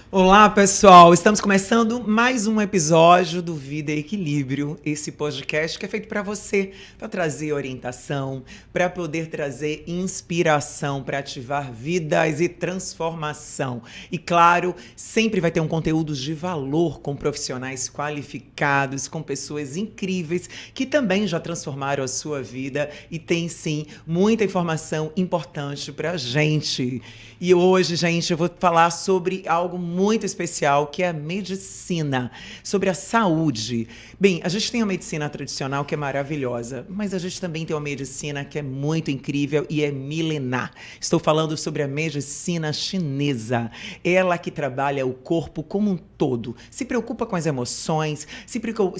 Olá, pessoal! Estamos começando mais um episódio do Vida e Equilíbrio, esse podcast que é feito para você, para trazer orientação, para poder trazer inspiração, para ativar vidas e transformação. E claro, sempre vai ter um conteúdo de valor com profissionais qualificados, com pessoas incríveis que também já transformaram a sua vida e tem sim muita informação importante para a gente. E hoje, gente, eu vou falar sobre algo muito especial, que é a medicina, sobre a saúde. Bem, a gente tem a medicina tradicional, que é maravilhosa, mas a gente também tem uma medicina que é muito incrível e é milenar. Estou falando sobre a medicina chinesa. Ela que trabalha o corpo como um todo, se preocupa com as emoções, se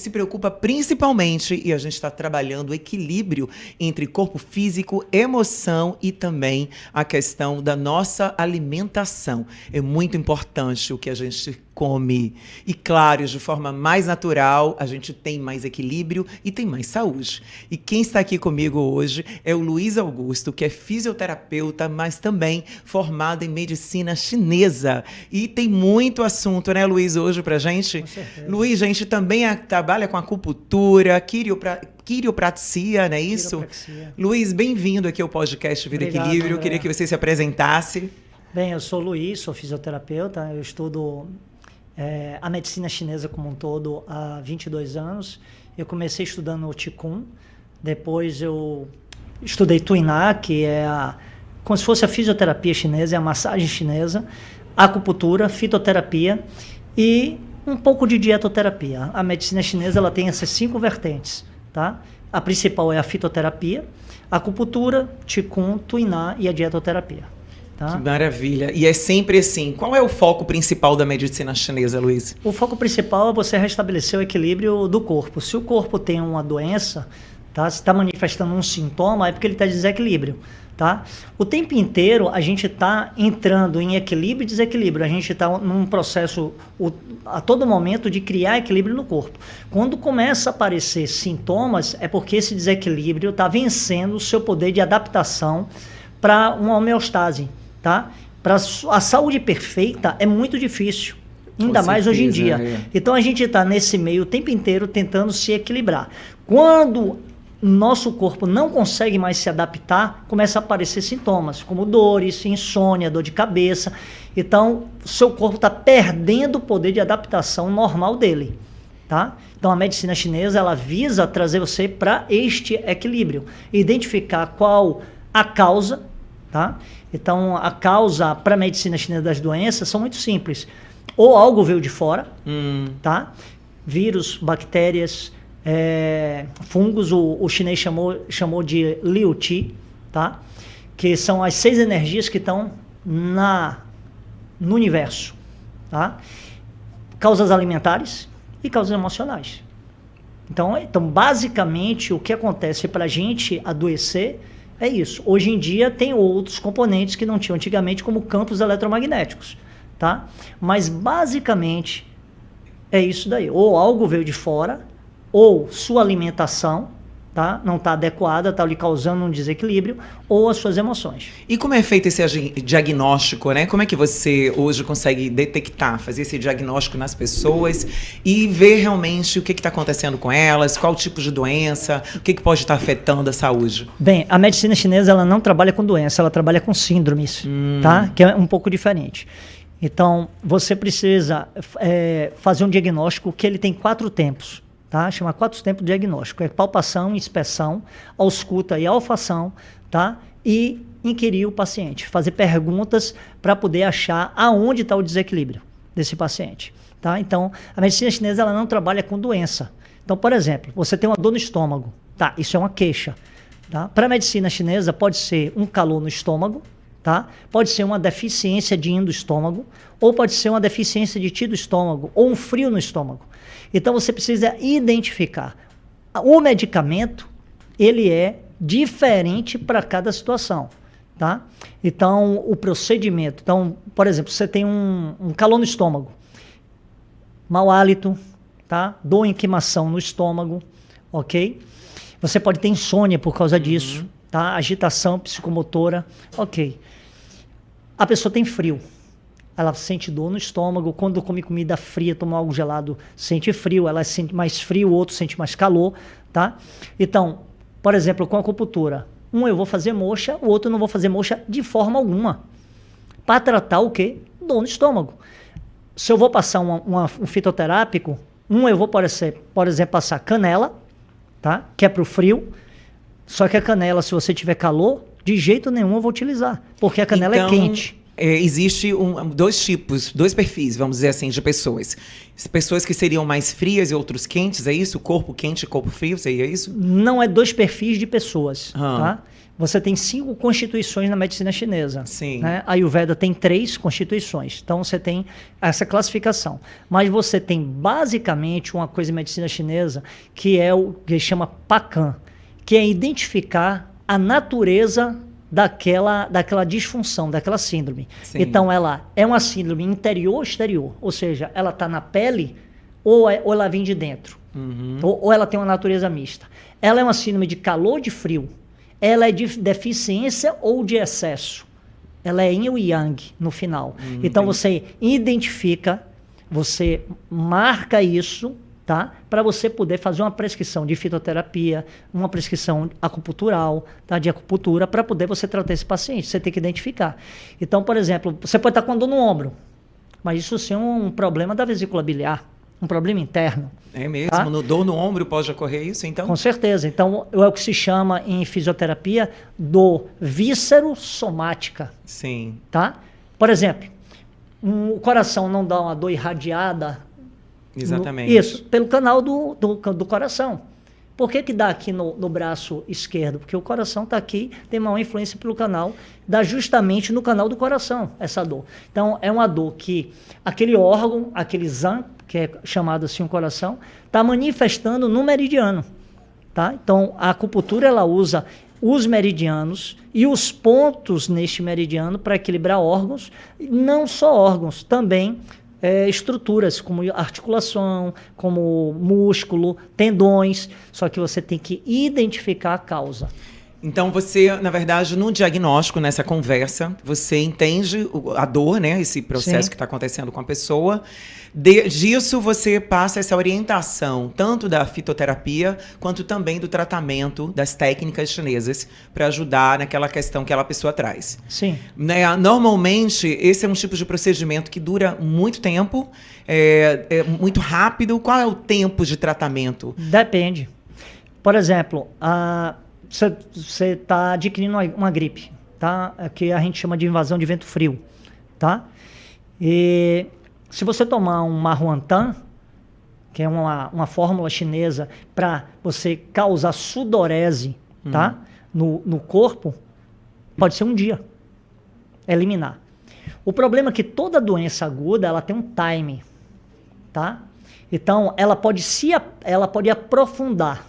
preocupa principalmente, e a gente está trabalhando o equilíbrio entre corpo físico, emoção e também a questão da nossa alimentação. É muito importante o que a gente come. E claro, de forma mais natural, a gente tem mais equilíbrio e tem mais saúde. E quem está aqui comigo hoje é o Luiz Augusto, que é fisioterapeuta, mas também formado em medicina chinesa. E tem muito assunto, né, Luiz, hoje pra gente? Com certeza. Luiz, a gente também trabalha com acupuntura, quiropraxia, não é isso? Quiropraxia. Luiz, bem-vindo aqui ao podcast Vida e Obrigado, Equilíbrio. Eu André. queria que você se apresentasse. Bem, eu sou o Luiz, sou fisioterapeuta, eu estudo a medicina chinesa como um todo há 22 anos. Eu comecei estudando o Qigong, depois eu estudei Tuiná, que é como se fosse a fisioterapia chinesa, é a massagem chinesa, acupuntura, fitoterapia e um pouco de dietoterapia. A medicina chinesa ela tem essas 5 vertentes, tá? A principal é a fitoterapia, a acupuntura, Qigong, Tuiná e a dietoterapia. Tá? Que maravilha. E é sempre assim. Qual é o foco principal da medicina chinesa, Luiz? O foco principal é você restabelecer o equilíbrio do corpo. Se o corpo tem uma doença, tá? Se está manifestando um sintoma, é porque ele está em desequilíbrio. Tá? O tempo inteiro a gente está entrando em equilíbrio e desequilíbrio. A gente está num processo a todo momento de criar equilíbrio no corpo. Quando começa a aparecer sintomas, é porque esse desequilíbrio está vencendo o seu poder de adaptação para uma homeostase. Tá? Para a saúde perfeita é muito difícil, ainda mais hoje em dia. É. Então a gente está nesse meio o tempo inteiro tentando se equilibrar. Quando nosso corpo não consegue mais se adaptar, começa a aparecer sintomas, como dores, insônia, dor de cabeça. Então o seu corpo está perdendo o poder de adaptação normal dele. Tá? Então a medicina chinesa ela visa trazer você para este equilíbrio, identificar qual a causa. Tá? Então, a causa para a medicina chinesa das doenças são muito simples. Ou algo veio de fora, tá? Vírus, bactérias, fungos, o chinês chamou de Liu Qi, tá? Que são as 6 energias que estão no universo. Tá? Causas alimentares e causas emocionais. Então, basicamente, o que acontece para a gente adoecer é isso. Hoje em dia tem outros componentes que não tinham antigamente, como campos eletromagnéticos, tá? Mas basicamente é isso daí. Ou algo veio de fora, ou sua alimentação, tá? Não está adequada, está lhe causando um desequilíbrio, ou as suas emoções. E como é feito esse diagnóstico, né? Como é que você hoje consegue detectar, fazer esse diagnóstico nas pessoas e ver realmente o que está acontecendo com elas, qual tipo de doença, o que pode estar afetando a saúde? Bem, a medicina chinesa ela não trabalha com doença, ela trabalha com síndromes, tá? Que é um pouco diferente. Então, você precisa fazer um diagnóstico que ele tem 4 tempos. Tá? Chama 4 tempos de diagnóstico. É palpação, inspeção, ausculta e olfação, tá? E inquirir o paciente, fazer perguntas para poder achar aonde está o desequilíbrio desse paciente. Tá? Então, a medicina chinesa ela não trabalha com doença. Então, por exemplo, você tem uma dor no estômago, tá? Isso é uma queixa. Tá? Para a medicina chinesa pode ser um calor no estômago, tá? Pode ser uma deficiência de yin do estômago, ou pode ser uma deficiência de qi do estômago, ou um frio no estômago. Então você precisa identificar. O medicamento, ele é diferente para cada situação, tá? Então, o procedimento. Então, por exemplo, você tem um calor no estômago, mau hálito, tá? Dor em queimação no estômago, ok? Você pode ter insônia por causa disso, tá? Agitação psicomotora, ok. A pessoa tem frio. ela sente dor no estômago. Quando come comida fria, toma algo gelado, sente frio. Ela sente mais frio, o outro sente mais calor, tá? Então, por exemplo, com a acupuntura, eu vou fazer moxa, o outro não vou fazer moxa de forma alguma. Para tratar o quê? Dor no estômago. Se eu vou passar um fitoterápico, eu vou, por exemplo, passar canela, tá? Que é para o frio. Só que a canela, se você tiver calor, de jeito nenhum eu vou utilizar, porque a canela é quente. Existe dois perfis, vamos dizer assim, de pessoas. Pessoas que seriam mais frias e outros quentes, é isso? Corpo quente e corpo frio, seria isso? Não é 2 perfis de pessoas, tá? Você tem 5 constituições na medicina chinesa. Sim. Né? A Ayurveda tem 3 constituições. Então, você tem essa classificação. Mas você tem, basicamente, uma coisa em medicina chinesa que é o que chama Pakan, que é identificar a natureza daquela disfunção, daquela síndrome. Sim. Então, ela é uma síndrome interior ou exterior. Ou seja, ela está na pele ou ela vem de dentro. Ou ela tem uma natureza mista. Ela é uma síndrome de calor ou de frio. Ela é de deficiência ou de excesso. Ela é yin ou yang no final. Então, você identifica, você marca isso, tá? Para você poder fazer uma prescrição de fitoterapia, uma prescrição acupuntural, tá? De acupuntura, para poder você tratar esse paciente. Você tem que identificar. Então, por exemplo, você pode estar com dor no ombro, mas isso sim é um problema da vesícula biliar, um problema interno. É mesmo? Tá? Dor no ombro pode ocorrer isso, então? Com certeza. Então, é o que se chama em fisioterapia dor víscero-somática. Sim. Tá? Por exemplo, o coração não dá uma dor irradiada. Exatamente. Isso, pelo canal do coração. Por que dá aqui no braço esquerdo? Porque o coração está aqui, tem uma influência pelo canal, dá justamente no canal do coração essa dor. Então, é uma dor que aquele órgão, aquele zan, que é chamado assim o coração, está manifestando no meridiano. Tá? Então, a acupuntura ela usa os meridianos e os pontos neste meridiano para equilibrar órgãos, não só órgãos, também estruturas como articulação, como músculo, tendões, só que você tem que identificar a causa. Então você, na verdade, no diagnóstico, nessa conversa, você entende a dor, né? Esse processo Sim. que está acontecendo com a pessoa. Disso você passa essa orientação, tanto da fitoterapia, quanto também do tratamento das técnicas chinesas, para ajudar naquela questão que aquela pessoa traz. Sim. Né? Normalmente, esse é um tipo de procedimento que dura muito tempo, é muito rápido. Qual é o tempo de tratamento? Depende. Por exemplo, você está adquirindo uma gripe, tá? Que a gente chama de invasão de vento frio, tá? E se você tomar um Maruantan, que é uma fórmula chinesa para você causar sudorese, tá? No corpo, pode ser um dia. Eliminar. O problema é que toda doença aguda, ela tem um time, tá? Então, ela pode aprofundar.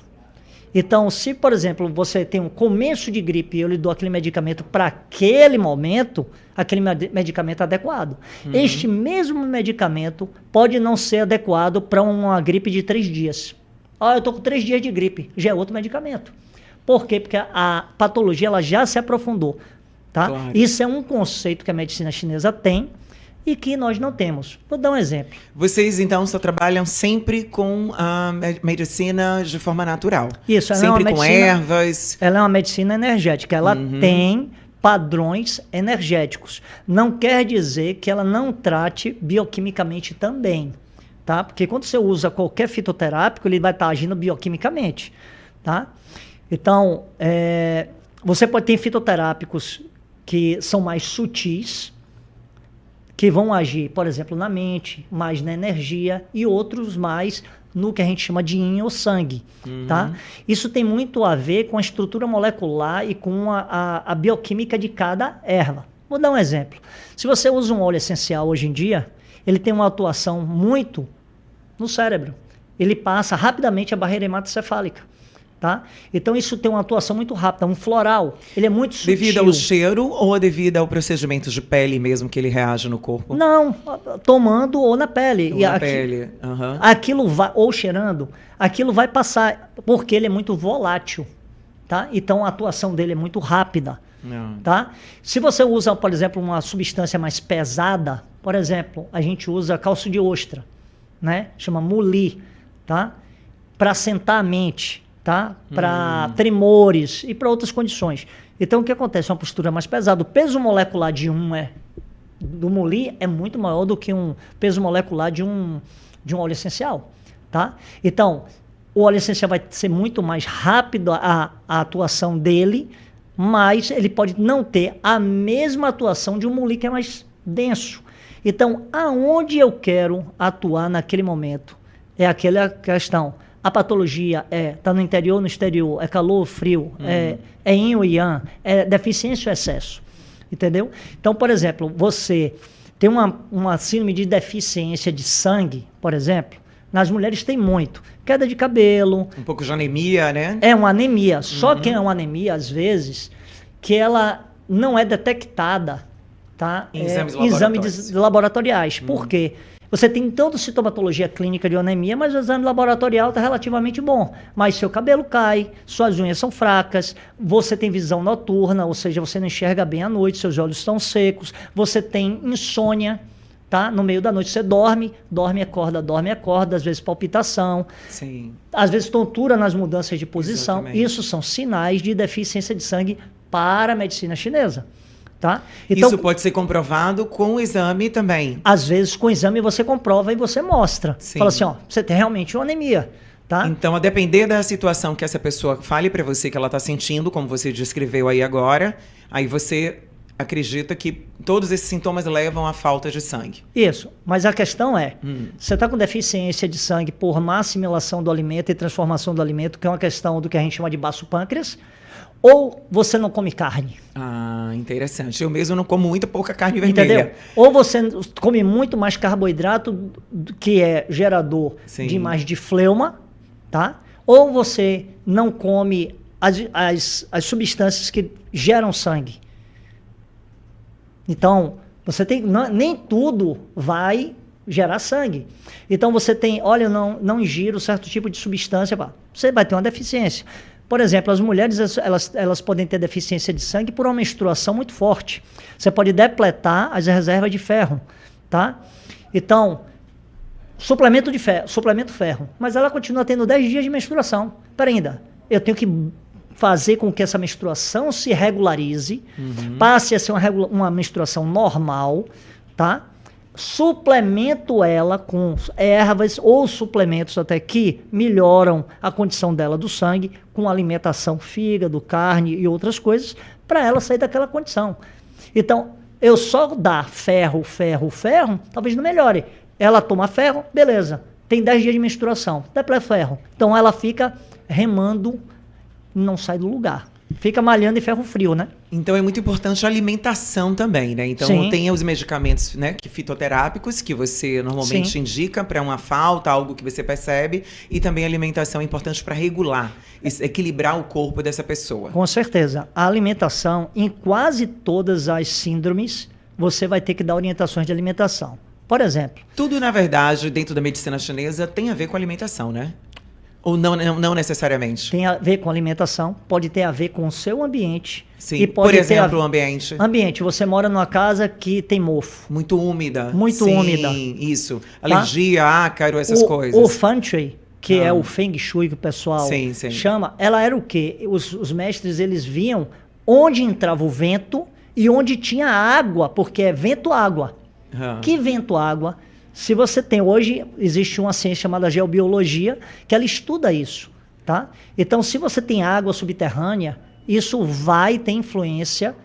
Então, se, por exemplo, você tem um começo de gripe e eu lhe dou aquele medicamento para aquele momento, aquele medicamento é adequado. Este mesmo medicamento pode não ser adequado para uma gripe de 3 dias. Eu estou com 3 dias de gripe, já é outro medicamento. Por quê? Porque a patologia ela já se aprofundou. Tá? Claro. Isso é um conceito que a medicina chinesa tem e que nós não temos. Vou dar um exemplo. Vocês, então, só trabalham sempre com a medicina de forma natural? Isso. Ela sempre é uma com medicina, ervas? Ela é uma medicina energética. Ela tem padrões energéticos. Não quer dizer que ela não trate bioquimicamente também. Tá? Porque quando você usa qualquer fitoterápico, ele vai estar agindo bioquimicamente. Tá? Então, você pode ter fitoterápicos que são mais sutis, que vão agir, por exemplo, na mente, mais na energia, e outros mais no que a gente chama de yin ou sangue. Tá? Isso tem muito a ver com a estrutura molecular e com a bioquímica de cada erva. Vou dar um exemplo. Se você usa um óleo essencial hoje em dia, ele tem uma atuação muito no cérebro. Ele passa rapidamente a barreira hematocefálica. Tá? Então isso tem uma atuação muito rápida, um floral, ele é muito sutil. Devido ao cheiro ou devido ao procedimento de pele mesmo que ele reage no corpo? Não, tomando ou na pele. Ou na pele. Aquilo vai, ou cheirando, aquilo vai passar, porque ele é muito volátil. Tá? Então a atuação dele é muito rápida. Tá? Se você usa, por exemplo, uma substância mais pesada, Por exemplo, a gente usa calço de ostra, né? Chama muli, tá? Para assentar a mente, tá? Para tremores e para outras condições. Então, o que acontece? Uma postura mais pesada. O peso molecular do muli é muito maior do que um peso molecular de um óleo essencial, tá? Então, o óleo essencial vai ser muito mais rápido a atuação dele, mas ele pode não ter a mesma atuação de um muli que é mais denso. Então, aonde eu quero atuar naquele momento? É aquela questão. A patologia tá no interior ou no exterior? É calor ou frio? É yin ou yang? É deficiência ou excesso? Entendeu? Então, por exemplo, você tem uma síndrome de deficiência de sangue, por exemplo. Nas mulheres tem muito. Queda de cabelo. Um pouco de anemia, né? É uma anemia. Só que é uma anemia, às vezes, que ela não é detectada, tá? Em exames laboratoriais. Por quê? Você tem toda a sintomatologia clínica de anemia, mas o exame laboratorial está relativamente bom. Mas seu cabelo cai, suas unhas são fracas, você tem visão noturna, ou seja, você não enxerga bem à noite, seus olhos estão secos, você tem insônia, tá? No meio da noite você dorme, acorda, às vezes palpitação, Sim. Às vezes tontura nas mudanças de posição. Exatamente. Isso são sinais de deficiência de sangue para a medicina chinesa. Tá? Então, isso pode ser comprovado com o exame também. Às vezes, com o exame, você comprova e você mostra. Sim. Fala assim, ó, você tem realmente uma anemia. Tá? Então, a depender da situação que essa pessoa fale para você que ela está sentindo, como você descreveu aí agora, aí você acredita que todos esses sintomas levam à falta de sangue. Isso. Mas a questão é, você está com deficiência de sangue por má assimilação do alimento e transformação do alimento, que é uma questão do que a gente chama de baço pâncreas, ou você não come carne. Ah, interessante. Eu mesmo não como muito pouca carne vermelha. Entendeu? Ou você come muito mais carboidrato, que é gerador Sim. de mais de fleuma, tá? Ou você não come as substâncias que geram sangue. Então, você tem nem tudo vai gerar sangue. Então, você tem, olha, eu não ingiro certo tipo de substância, você vai ter uma deficiência. Por exemplo, as mulheres, elas podem ter deficiência de sangue por uma menstruação muito forte. Você pode depletar as reservas de ferro, tá? Então, suplemento ferro. Mas ela continua tendo 10 dias de menstruação. Pera ainda, eu tenho que fazer com que essa menstruação se regularize, passe a ser uma menstruação normal, tá? Suplemento ela com ervas ou suplementos até que melhoram a condição dela do sangue, com alimentação, fígado, carne e outras coisas, para ela sair daquela condição. Então, eu só dar ferro, talvez não melhore. Ela toma ferro, beleza, tem 10 dias de menstruação, depleta ferro. Então, ela fica remando, não sai do lugar. Fica malhando em ferro frio, né? Então é muito importante a alimentação também, né? Então Sim. tem os medicamentos, né, fitoterápicos que você normalmente Sim. indica para uma falta, algo que você percebe, e também a alimentação é importante para regular, equilibrar o corpo dessa pessoa. Com certeza. A alimentação, em quase todas as síndromes, você vai ter que dar orientações de alimentação. Por exemplo... Tudo, na verdade, dentro da medicina chinesa tem a ver com alimentação, né? Ou não necessariamente? Tem a ver com alimentação, pode ter a ver com o seu ambiente. Sim, e pode por exemplo, ter o ambiente. Ambiente, você mora numa casa que tem mofo. Muito úmida. Muito Sim, úmida. Isso. Alergia, ácaro, essas coisas. O Feng Shui, que é o Feng Shui que o pessoal chama, ela era o quê? Os mestres, eles viam onde entrava o vento e onde tinha água, porque é vento-água. Que vento-água? Se você tem hoje, existe uma ciência chamada geobiologia, que ela estuda isso, tá? Então, se você tem água subterrânea, isso vai ter influência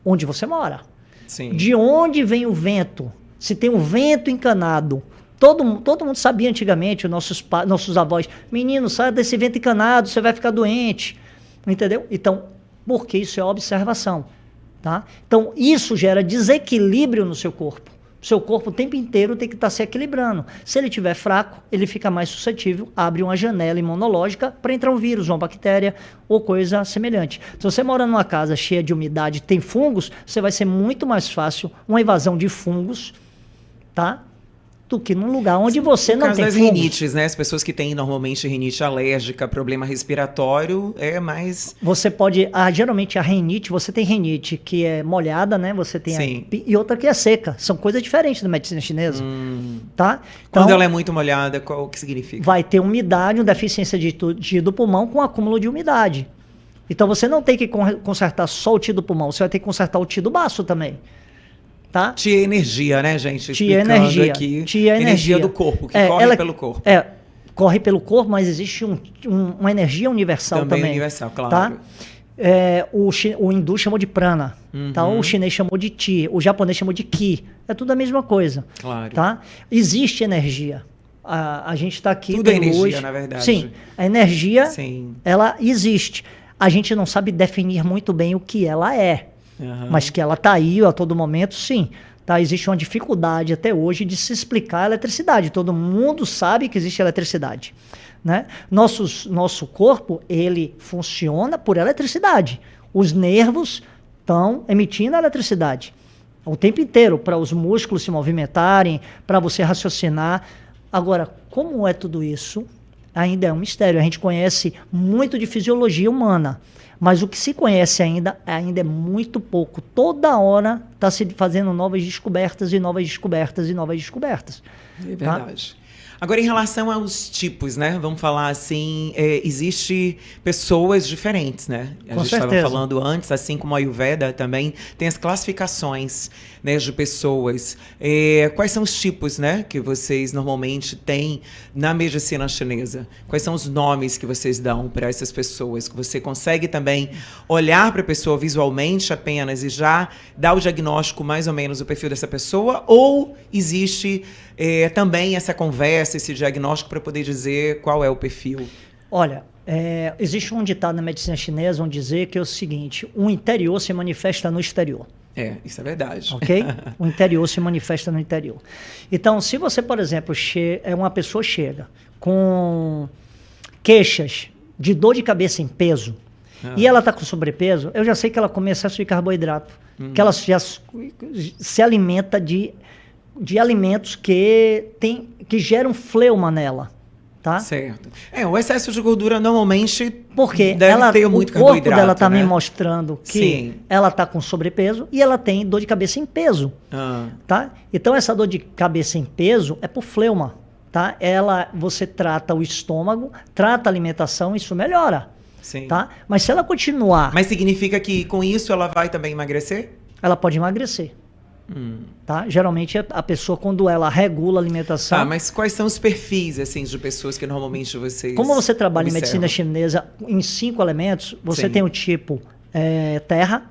onde você mora. Sim. De onde vem o vento? Se tem um vento encanado, todo mundo sabia antigamente, nossos avós, menino, sai desse vento encanado, você vai ficar doente, entendeu? Então, porque isso é observação, tá? Então, isso gera desequilíbrio no seu corpo. Seu corpo o tempo inteiro tem que estar se equilibrando. Se ele estiver fraco, ele fica mais suscetível, abre uma janela imunológica para entrar um vírus, uma bactéria ou coisa semelhante. Se você mora numa casa cheia de umidade, tem fungos, você vai ser muito mais fácil uma invasão de fungos, tá? do que num lugar onde você No não caso tem das fungos. rinites, né? As pessoas que têm normalmente rinite alérgica, problema respiratório, é mais... Você pode, geralmente a rinite, você tem rinite que é molhada, né? Você tem Sim. e outra que é seca. São coisas diferentes da medicina chinesa, tá? Quando Então, ela é muito molhada, qual o que significa? vai ter umidade, uma deficiência de do pulmão com acúmulo de umidade. Então você não tem que consertar só o TI do pulmão, você vai ter que consertar o TI do baço também. Tá? TI é energia, né, gente? TI é Explicando energia. aqui. TI é energia do corpo, que corre pelo corpo. Corre pelo corpo, mas existe uma energia universal também. Universal, claro. Tá? O hindu chamou de prana, tá? O chinês chamou de ti, o japonês chamou de ki. É tudo a mesma coisa. Claro. Tá? Existe energia. A gente está aqui. Tudo é tem energia, luz. na verdade. Sim, a energia, Sim. ela existe. A gente não sabe definir muito bem o que ela é. Mas que ela está aí a todo momento, sim. Tá? Existe uma dificuldade até hoje de se explicar a eletricidade. Todo mundo sabe que existe eletricidade. Né? Nosso corpo, ele funciona por eletricidade. Os nervos estão emitindo a eletricidade o tempo inteiro para os músculos se movimentarem, para você raciocinar. Agora, como é tudo isso? Ainda é um mistério. A gente conhece muito de fisiologia humana, mas o que se conhece ainda é muito pouco. Toda hora está se fazendo novas descobertas e novas descobertas e novas descobertas. É verdade. Tá? Agora, em relação aos tipos, né? Vamos falar assim, existe pessoas diferentes, né? A gente estava falando antes, assim como a Ayurveda também tem as classificações, né, de pessoas. Quais são os tipos, né, que vocês normalmente têm na medicina chinesa? Quais são os nomes que vocês dão para essas pessoas? Que você consegue também olhar para a pessoa visualmente apenas e já dar o diagnóstico mais ou menos do perfil dessa pessoa? Ou existe também essa conversa, esse diagnóstico para poder dizer qual é o perfil? Olha, existe um ditado na medicina chinesa onde dizer que é o seguinte: o interior se manifesta no exterior. Isso é verdade. Ok? O interior se manifesta no interior. Então, se você, por exemplo, uma pessoa chega com queixas de dor de cabeça em peso, e ela está com sobrepeso, eu já sei que ela come excesso de carboidrato, que ela já se alimenta de alimentos que geram fleuma nela, tá? Certo. O excesso de gordura normalmente porque deve ter muito carboidrato, o corpo dela está né? me mostrando que ela está com sobrepeso e ela tem dor de cabeça em peso, tá? Então essa dor de cabeça em peso é por fleuma, tá? Você trata o estômago, trata a alimentação, isso melhora, tá? Mas se ela continuar... Mas significa que com isso ela vai também emagrecer? Ela pode emagrecer. Tá? Geralmente a pessoa, quando ela regula a alimentação... mas quais são os perfis assim, de pessoas que normalmente vocês Como você trabalha observam? em medicina chinesa em 5 elementos, você tem o tipo terra,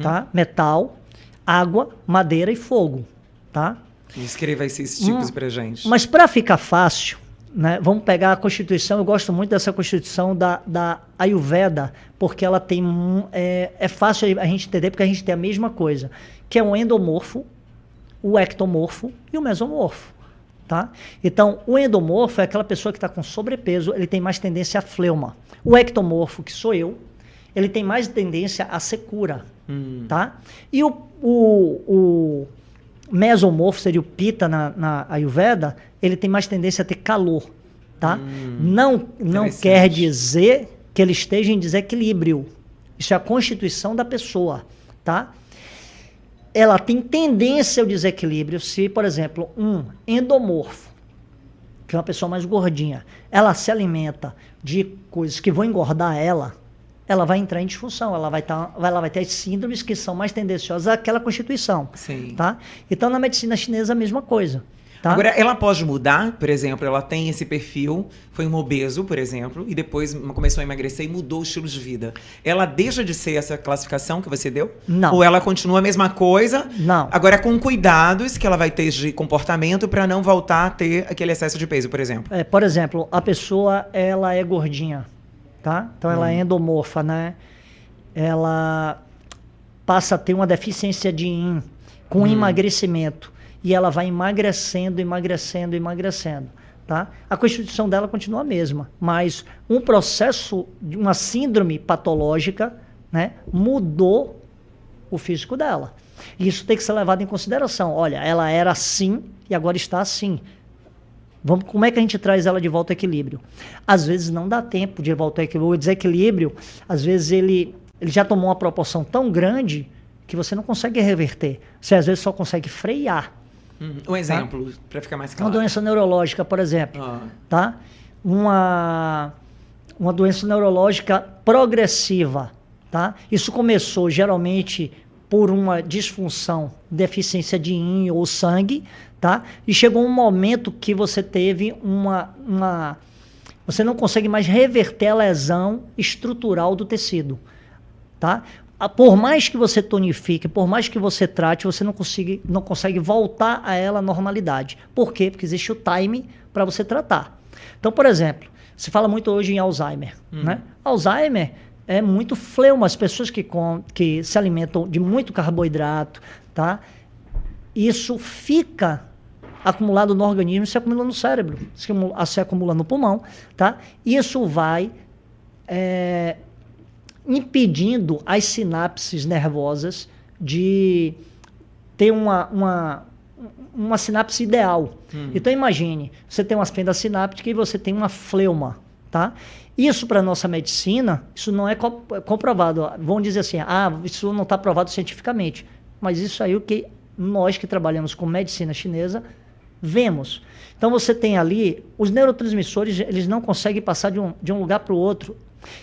tá? Metal, água, madeira e fogo. Tá? Escreva esses tipos pra gente. Mas para ficar fácil, né, vamos pegar a Constituição. Eu gosto muito dessa Constituição da Ayurveda, porque ela tem... É fácil a gente entender, porque a gente tem a mesma coisa, que é o endomorfo, o ectomorfo e o mesomorfo. Tá? Então, o endomorfo é aquela pessoa que está com sobrepeso, ele tem mais tendência a fleuma. O ectomorfo, que sou eu, ele tem mais tendência a secura. Tá? E o mesomorfo, seria o pita na Ayurveda, ele tem mais tendência a ter calor. Tá? Não quer dizer que ele esteja em desequilíbrio. Isso é a constituição da pessoa. Tá? Ela tem tendência ao desequilíbrio se, por exemplo, um endomorfo, que é uma pessoa mais gordinha, ela se alimenta de coisas que vão engordar ela vai entrar em disfunção, ela vai ter síndromes que são mais tendenciosas àquela constituição. Sim. Tá? Então, na medicina chinesa, a mesma coisa. Tá? Agora, ela pode mudar, por exemplo, ela tem esse perfil, foi um obeso, por exemplo, e depois começou a emagrecer e mudou o estilo de vida. Ela deixa de ser essa classificação que você deu? Não. Ou ela continua a mesma coisa? Não. Agora, com cuidados que ela vai ter de comportamento para não voltar a ter aquele excesso de peso, por exemplo. Por exemplo, a pessoa, ela é gordinha, tá? Então, ela é endomorfa, né? Ela passa a ter uma deficiência de yin com emagrecimento. E ela vai emagrecendo. Tá? A constituição dela continua a mesma, mas um processo, uma síndrome patológica, né, mudou o físico dela. E isso tem que ser levado em consideração. Olha, ela era assim e agora está assim. Como é que a gente traz ela de volta ao equilíbrio? Às vezes não dá tempo de voltar ao equilíbrio. O desequilíbrio, às vezes ele já tomou uma proporção tão grande que você não consegue reverter. Você às vezes só consegue frear. Um exemplo, para ficar mais claro. Uma doença neurológica, por exemplo. Tá? Uma doença neurológica progressiva. Tá? Isso começou geralmente por uma disfunção, deficiência de yin ou sangue, tá? E chegou um momento que você teve você não consegue mais reverter a lesão estrutural do tecido, tá? Por mais que você tonifique, por mais que você trate, você não consegue voltar a ela à normalidade. Por quê? Porque existe o time para você tratar. Então, por exemplo, se fala muito hoje em Alzheimer, né? Alzheimer é muito fleuma, as pessoas que se alimentam de muito carboidrato, tá? Isso fica acumulado no organismo, se acumula no cérebro, se acumula no pulmão, tá? Isso vai impedindo as sinapses nervosas de ter uma sinapse ideal. Então imagine, você tem uma fenda sináptica e você tem uma fleuma, tá? Isso para a nossa medicina, isso não é comprovado. Vão dizer assim, isso não está provado cientificamente. Mas isso aí é o que nós que trabalhamos com medicina chinesa vemos. Então você tem ali, os neurotransmissores, eles não conseguem passar de um lugar para o outro.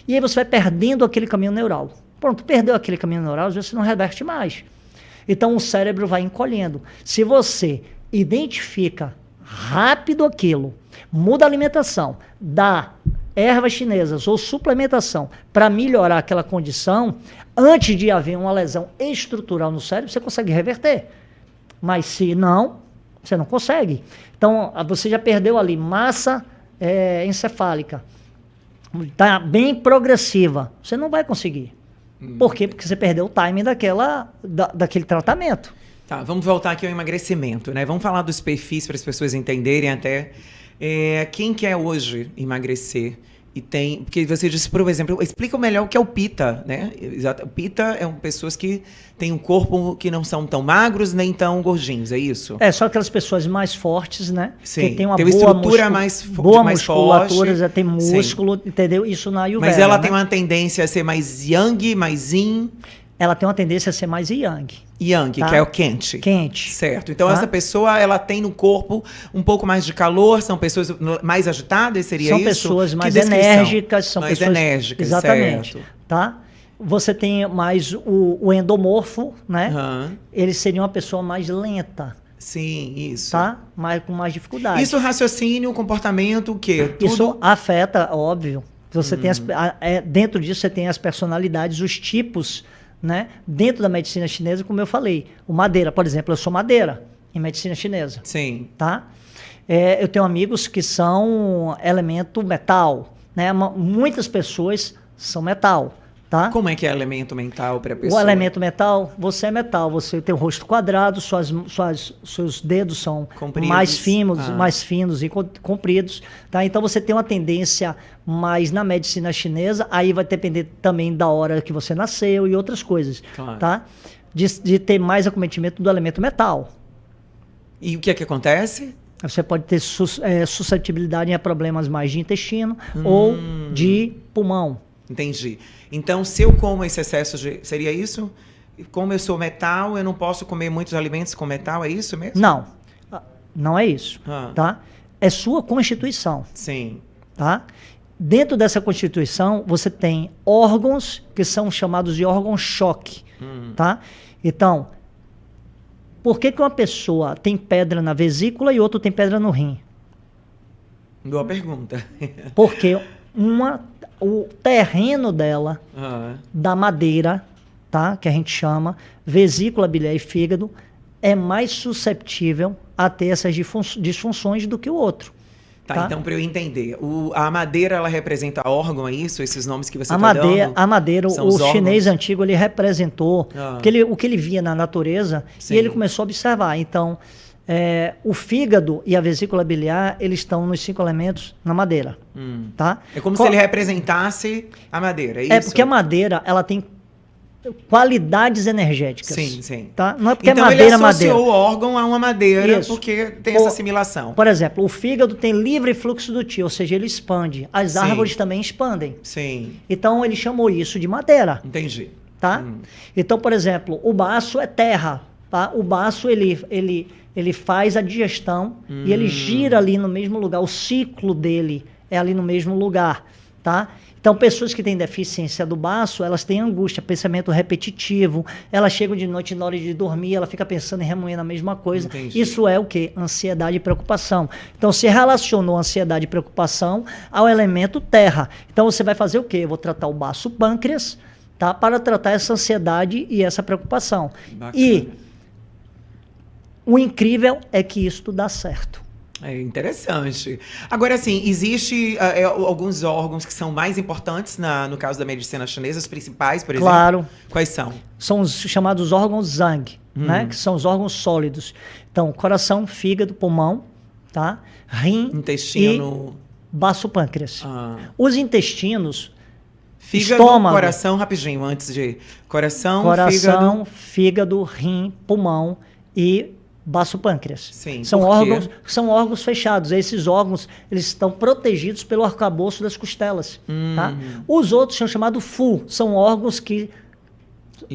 E aí você vai perdendo aquele caminho neural. Pronto, perdeu aquele caminho neural, às vezes você não reverte mais. Então o cérebro vai encolhendo. Se você identifica rápido aquilo, muda a alimentação, dá ervas chinesas ou suplementação para melhorar aquela condição, antes de haver uma lesão estrutural no cérebro, você consegue reverter. Mas se não, você não consegue. Então, você já perdeu ali massa encefálica. Está bem progressiva. Você não vai conseguir. Por quê? Porque você perdeu o timing daquele tratamento. Tá, vamos voltar aqui ao emagrecimento, né? Vamos falar dos perfis para as pessoas entenderem até quem quer hoje emagrecer. Porque você disse, por exemplo, explica melhor o que é o Pitta, né? O Pitta pessoas que têm um corpo que não são tão magros nem tão gordinhos, é isso? Só aquelas pessoas mais fortes, né? Sim, que tem uma estrutura mais musculatura, forte. Já tem músculo, sim. Entendeu? Isso na Ayurveda. Mas ela tem uma tendência a ser mais yang, mais yin. Ela tem uma tendência a ser mais yang. Yang, tá? Que é o quente. Quente. Certo. Então, essa pessoa, ela tem no corpo um pouco mais de calor, são pessoas mais agitadas, seria são isso? São pessoas mais enérgicas. São mais pessoas, enérgicas, exatamente. Certo. Tá? Você tem mais o endomorfo, né? Ele seria uma pessoa mais lenta. Sim, isso. Tá? Com mais dificuldade. Isso, raciocínio, comportamento, o quê? Tudo? Isso afeta, óbvio. Você tem dentro disso, você tem as personalidades, os tipos, né? Dentro da medicina chinesa, como eu falei, o madeira, por exemplo, eu sou madeira em medicina chinesa. Sim. Tá? Eu tenho amigos que são elemento metal, né? Muitas pessoas são metal, tá? Como é que é elemento mental para a pessoa? O elemento metal, você é metal, você tem o rosto quadrado, seus dedos são compridos. mais finos e compridos, tá? Então você tem uma tendência mais na medicina chinesa, aí vai depender também da hora que você nasceu e outras coisas, claro. Tá? De ter mais acometimento do elemento metal. E o que é que acontece? Você pode ter suscetibilidade a problemas mais de intestino ou de pulmão. Entendi. Então, se eu como esse excesso de... Seria isso? Como eu sou metal, eu não posso comer muitos alimentos com metal, é isso mesmo? Não. Não é isso. Tá? É sua constituição. Sim. Tá? Dentro dessa constituição, você tem órgãos que são chamados de órgão-choque. Tá? Então, por que uma pessoa tem pedra na vesícula e outro tem pedra no rim? Boa pergunta. Porque o terreno dela, da madeira, tá? Que a gente chama, vesícula biliar e fígado, é mais susceptível a ter essas disfunções do que o outro. Tá? Então, para eu entender, a madeira, ela representa órgão, é isso? Esses nomes que você está dando? A madeira, o chinês órgãos? Antigo, ele representou o que ele via na natureza. Sim. E ele começou a observar. Então, o fígado e a vesícula biliar, eles estão nos 5 elementos na madeira. Tá? É como se ele representasse a madeira, é isso? Porque a madeira, ela tem qualidades energéticas. Sim, sim. Tá? Não é porque então é madeira, ele associou madeira. o órgão a uma madeira Isso. porque tem essa assimilação. Por exemplo, o fígado tem livre fluxo do Qi, ou seja, ele expande. As Sim. árvores também expandem. Sim, Então ele chamou isso de madeira. entendi. Tá? Então, por exemplo, o baço é terra. Tá? O baço ele faz a digestão e ele gira ali no mesmo lugar. O ciclo dele é ali no mesmo lugar. Tá? Então, pessoas que têm deficiência do baço, elas têm angústia, pensamento repetitivo, elas chegam de noite na hora de dormir, ela fica pensando em remoer na mesma coisa. Entendi. Isso é o quê? Ansiedade e preocupação. Então, se relacionou ansiedade e preocupação ao elemento terra. Então, você vai fazer o quê? Eu vou tratar o baço pâncreas, tá? Para tratar essa ansiedade e essa preocupação. Bacana. E o incrível é que isso dá certo. É interessante. Agora, assim, existe alguns órgãos que são mais importantes no caso da medicina chinesa, os principais, por exemplo? Claro. Quais são? São os chamados órgãos Zhang, né? Que são os órgãos sólidos. Então, coração, fígado, pulmão, tá? Rim Intestino. e baço pâncreas. Ah. Os intestinos, Fígado, estômago. coração, rapidinho, antes de... Coração, fígado, rim, pulmão e baço pâncreas. Sim, São por quê? são órgãos fechados. Esses órgãos, eles estão protegidos pelo arcabouço das costelas, tá? Os outros são chamados Fu, são órgãos que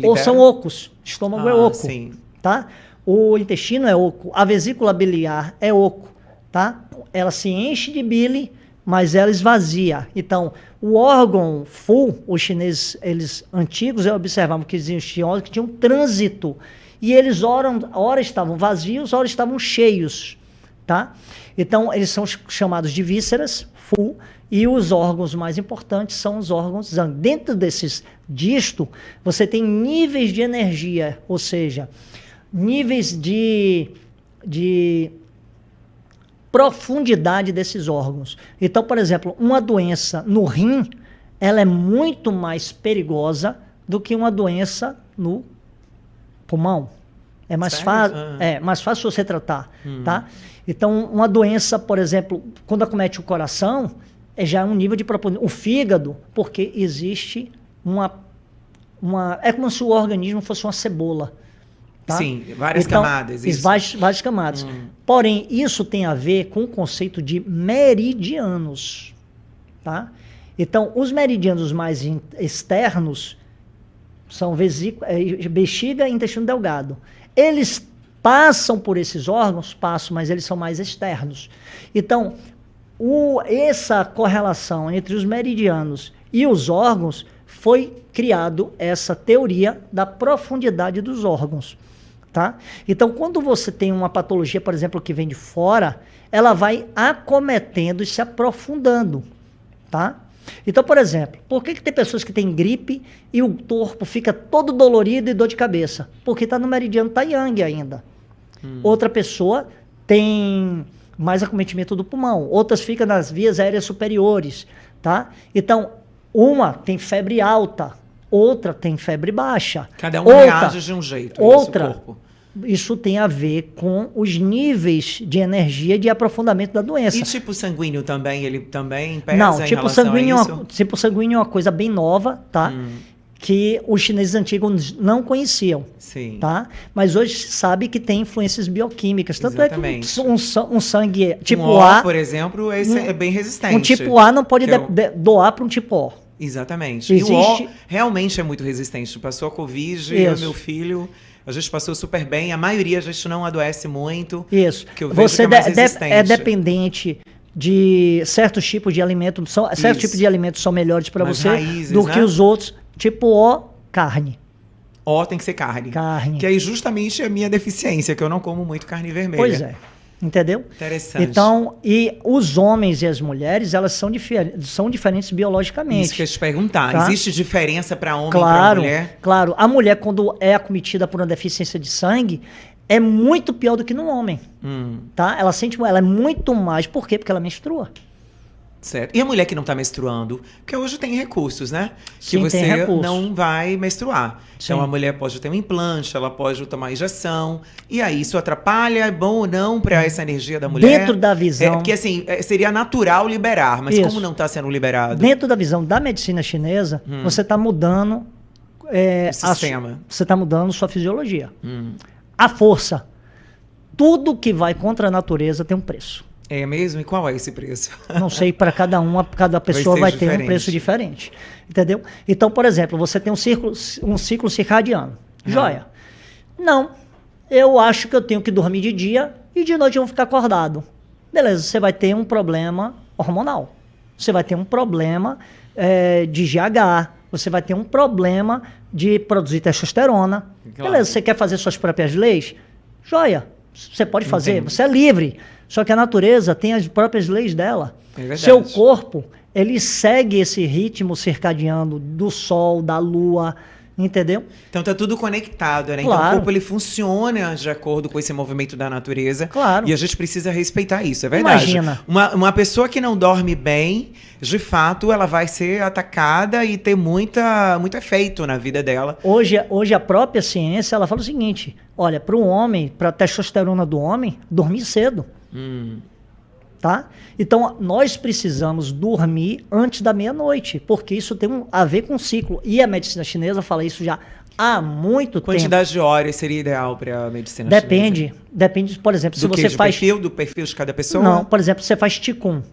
ou são ocos. Estômago é oco, sim. tá? O intestino é oco, a vesícula biliar é oco, tá? Ela se enche de bile, mas ela esvazia. Então, o órgão Fu, os chineses, eles antigos, observavam que existiam órgãos que tinham trânsito. E eles, ora estavam vazios, ora estavam cheios, tá? Então, eles são chamados de vísceras, Fu, e os órgãos mais importantes são os órgãos Zhang. Dentro desses disto, você tem níveis de energia, ou seja, níveis de profundidade desses órgãos. Então, por exemplo, uma doença no rim, ela é muito mais perigosa do que uma doença no pulmão. É mais fácil, mais fácil você tratar, tá? Então, uma doença, por exemplo, quando acomete o coração, já é um nível de profundidade. O fígado, porque existe é como se o organismo fosse uma cebola. Tá? Sim, várias camadas. Isso. Várias camadas. Porém, isso tem a ver com o conceito de meridianos. Tá? Então, os meridianos mais externos são bexiga e intestino delgado. Eles passam por esses órgãos? Passam, mas eles são mais externos. Então, essa correlação entre os meridianos e os órgãos foi criado essa teoria da profundidade dos órgãos. Tá? Então, quando você tem uma patologia, por exemplo, que vem de fora, ela vai acometendo e se aprofundando. Tá? Então, por exemplo, por que tem pessoas que têm gripe e o corpo fica todo dolorido e dor de cabeça? Porque está no meridiano Tai-Yang ainda. Outra pessoa tem mais acometimento do pulmão, outras ficam nas vias aéreas superiores. Tá? Então, uma tem febre alta, outra tem febre baixa. Cada um reage de um jeito. Outra, isso tem a ver com os níveis de energia de aprofundamento da doença. E tipo sanguíneo também, ele também pesa Não, em tipo relação sanguíneo, a isso? tipo sanguíneo é uma coisa bem nova, tá? Que os chineses antigos não conheciam. Sim. Tá? Mas hoje se sabe que tem influências bioquímicas. Tanto Exatamente. É que um sangue tipo O, A, por exemplo, esse é bem resistente. um tipo A não pode doar para um tipo O. Exatamente. Existe... E o O realmente é muito resistente. Passou a Covid, o meu filho, a gente passou super bem. A maioria a gente não adoece muito. Isso. Que eu vejo Você que é mais resistente. é dependente de certos tipos de alimentos. Certos tipos de alimentos são melhores para você raízes, do né? que os outros. Tipo O, carne. O tem que ser carne. Carne. Que aí justamente é a minha deficiência, que eu não como muito carne vermelha. Pois é. Entendeu? Interessante. Então, e os homens e as mulheres, elas são diferentes biologicamente. Isso que eu ia te perguntar. Tá? Existe diferença para homem e para mulher? Claro. A mulher, quando é acometida por uma deficiência de sangue, é muito pior do que no homem. Tá? Ela é muito mais. Por quê? Porque ela menstrua. Certo. E a mulher que não está menstruando? Porque hoje tem recursos, né? Sim, que você tem recurso. não vai menstruar. Sim. Então a mulher pode ter um implante, ela pode tomar injeção. E aí isso atrapalha, é bom ou não para essa energia da mulher? Dentro da visão... Porque assim, seria natural liberar, mas Isso. como não está sendo liberado? Dentro da visão da medicina chinesa, você está mudando o sistema. Você está mudando sua fisiologia. A força. Tudo que vai contra a natureza tem um preço. É mesmo? E qual é esse preço? Não sei, para cada pessoa vai ter um preço diferente. Entendeu? Então, por exemplo, você tem um ciclo circadiano. Joia. Não. Eu acho que eu tenho que dormir de dia e de noite eu vou ficar acordado. Beleza, você vai ter um problema hormonal. Você vai ter um problema de GH. Você vai ter um problema de produzir testosterona. Claro. Beleza, você quer fazer suas próprias leis? Joia. Você pode fazer, você é livre. Só que a natureza tem as próprias leis dela. É verdade. Seu corpo, ele segue esse ritmo circadiano do sol, da lua, entendeu? Então tá tudo conectado, né? Claro. Então o corpo ele funciona de acordo com esse movimento da natureza. Claro. E a gente precisa respeitar isso, é verdade. Imagina. Uma pessoa que não dorme bem, de fato, ela vai ser atacada e ter muito efeito na vida dela. Hoje a própria ciência, ela fala o seguinte, olha, para o homem, para a testosterona do homem, dormir cedo. Tá? Então, nós precisamos dormir antes da meia-noite, porque isso tem a ver com o ciclo. E a medicina chinesa fala isso já há muito tempo. Quantidade de horas seria ideal para a medicina chinesa? Depende, por exemplo, se você faz... Do perfil de cada pessoa? Não, por exemplo, você faz Qigong,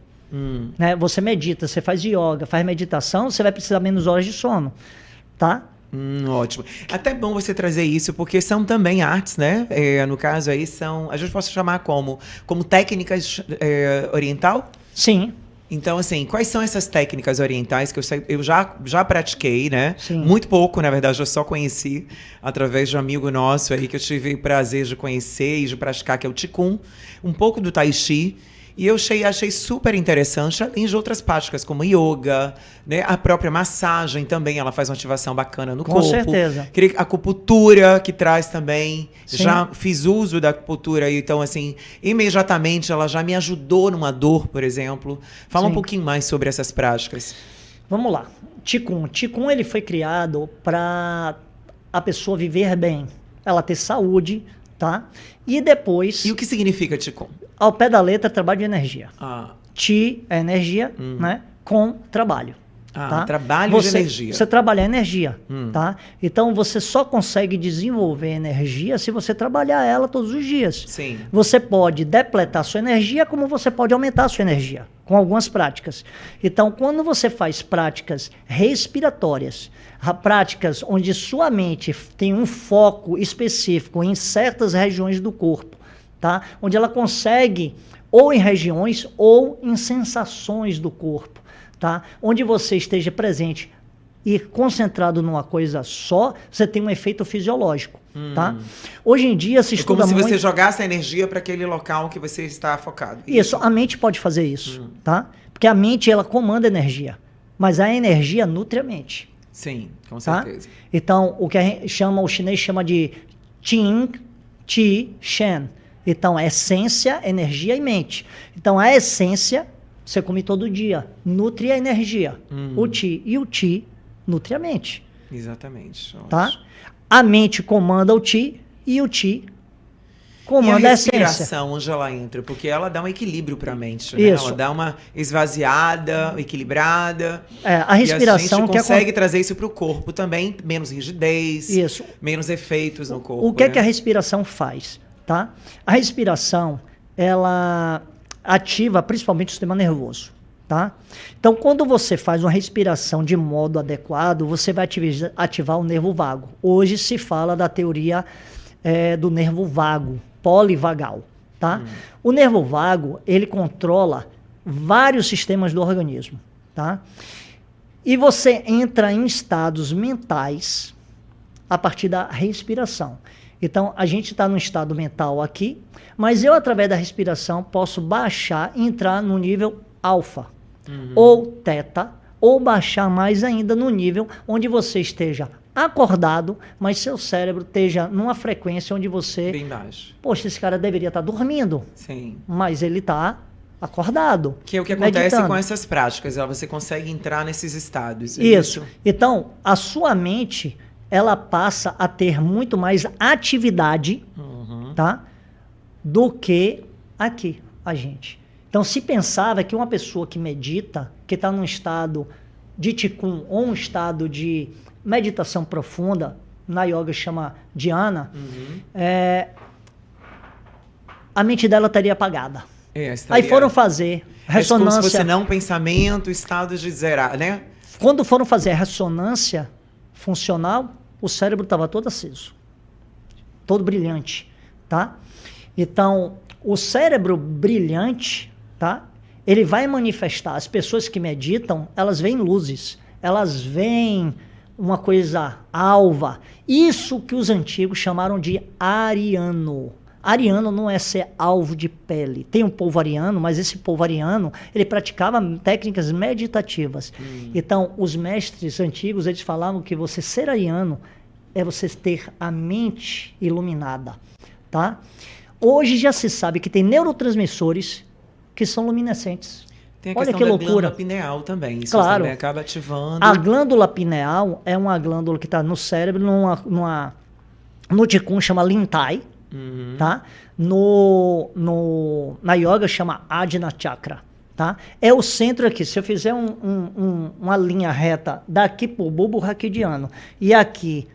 né? Você medita, você faz yoga, faz meditação, você vai precisar menos horas de sono, tá? Ótimo. Até bom você trazer isso, porque são também artes, né? No caso aí são, a gente pode chamar como técnicas oriental? Sim. Então, assim, quais são essas técnicas orientais que eu já pratiquei, né? Sim. Muito pouco, na verdade, eu só conheci através de um amigo nosso aí que eu tive o prazer de conhecer e de praticar, que é o Qigong, um pouco do Tai Chi. E eu achei super interessante, além de outras práticas, como yoga, né? A própria massagem também, ela faz uma ativação bacana no corpo. Com certeza. A acupuntura, que traz também. Sim. Já fiz uso da acupuntura, então, assim, imediatamente ela já me ajudou numa dor, por exemplo. Fala um pouquinho mais sobre essas práticas. Vamos lá. Qigong, ele foi criado para a pessoa viver bem, ela ter saúde, tá? E depois... E o que significa Qigong? Ao pé da letra, trabalho de energia. Ah. Qi é energia, né? Com trabalho. Tá? Trabalho de energia. Você trabalhar energia, tá? Então, você só consegue desenvolver energia se você trabalhar ela todos os dias. Sim. Você pode depletar sua energia, como você pode aumentar a sua energia, com algumas práticas. Então, quando você faz práticas respiratórias, práticas onde sua mente tem um foco específico em certas regiões do corpo, tá? Onde ela consegue, ou em regiões, ou em sensações do corpo, tá? Onde você esteja presente e concentrado numa coisa só, você tem um efeito fisiológico, tá? Hoje em dia se estuda muito... É como se você jogasse a energia para aquele local que você está focado. Isso, a mente pode fazer isso, tá? Porque a mente, ela comanda a energia, mas a energia nutre a mente. Sim, com tá? certeza. Então, o chinês chama de Qing, Qi, Shen. Então, essência, energia e mente. Então, a essência, você come todo dia, nutre a energia. O Qi e o Qi nutre a mente. Exatamente. Tá? A mente comanda o Qi e o Qi comanda a essência. E a respiração, onde ela entra? Porque ela dá um equilíbrio para a mente, né? Isso. Ela dá uma esvaziada, equilibrada. A respiração... E a gente consegue trazer isso para o corpo também, menos rigidez, isso. Menos efeitos no corpo. O que é que a respiração faz? Tá? A respiração, ela ativa principalmente o sistema nervoso. Tá? Então, quando você faz uma respiração de modo adequado, você vai ativar o nervo vago. Hoje se fala da teoria do nervo vago, polivagal. Tá? O nervo vago, ele controla vários sistemas do organismo. Tá? E você entra em estados mentais a partir da respiração. Então, a gente está num estado mental aqui, mas eu, através da respiração, posso baixar e entrar no nível alfa, ou teta, ou baixar mais ainda no nível onde você esteja acordado, mas seu cérebro esteja numa frequência onde você... Bem baixo. Poxa, esse cara deveria estar dormindo. Sim. Mas ele está acordado. Que é o que acontece meditando. Com essas práticas, você consegue entrar nesses estados. Isso. Então, a sua mente... ela passa a ter muito mais atividade, tá? Do que aqui, a gente. Então, se pensava que uma pessoa que medita, que está num estado de Qigong ou um estado de meditação profunda, na yoga chama dhyana, a mente dela estaria apagada. Aí foram fazer ressonância. Como se fosse não pensamento, estado de zerar, né? Quando foram fazer a ressonância funcional, o cérebro estava todo aceso, todo brilhante, tá? Então, o cérebro brilhante, tá? Ele vai manifestar. As pessoas que meditam, elas veem luzes, elas veem uma coisa alva. Isso que os antigos chamaram de ariano. Ariano não é ser alvo de pele. Tem um povo ariano, mas esse povo ariano, ele praticava técnicas meditativas. Então, os mestres antigos, eles falavam que você ser ariano é você ter a mente iluminada, tá? Hoje já se sabe que tem neurotransmissores que são luminescentes. Tem a questão da glândula pineal também. Isso claro, também acaba ativando. A glândula pineal é uma glândula que está no cérebro, no Qigong chama Lintai, tá? Na yoga chama Ajna Chakra, tá? É o centro aqui. Se eu fizer uma linha reta daqui para o bulbo raquidiano e aqui,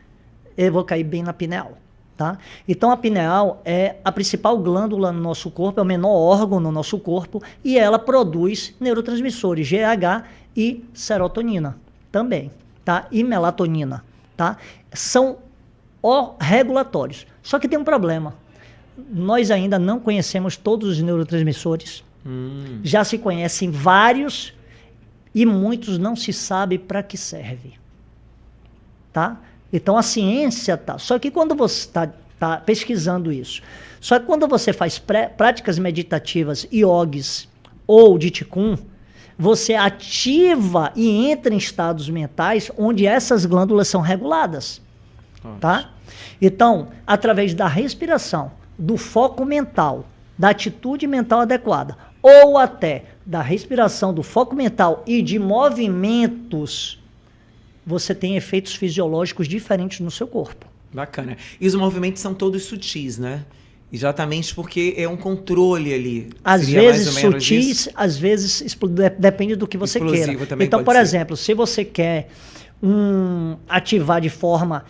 eu vou cair bem na pineal. Tá? Então a pineal é a principal glândula no nosso corpo, é o menor órgão no nosso corpo e ela produz neurotransmissores GH e serotonina também, tá? E melatonina, tá? São regulatórios. Só que tem um problema. Nós ainda não conhecemos todos os neurotransmissores. Já se conhecem vários e muitos não se sabe para que serve, tá? Então a ciência tá. Só que quando você tá pesquisando isso, só que quando você faz práticas meditativas, yogis ou de Qigong, você ativa e entra em estados mentais onde essas glândulas são reguladas, tá? Então, através da respiração, do foco mental, da atitude mental adequada, ou até da respiração, do foco mental e de movimentos, você tem efeitos fisiológicos diferentes no seu corpo. Bacana. E os movimentos são todos sutis, né? Exatamente porque é um controle ali. Às vezes sutis, às vezes depende do que você queira. Então, por exemplo, se você quer ativar de forma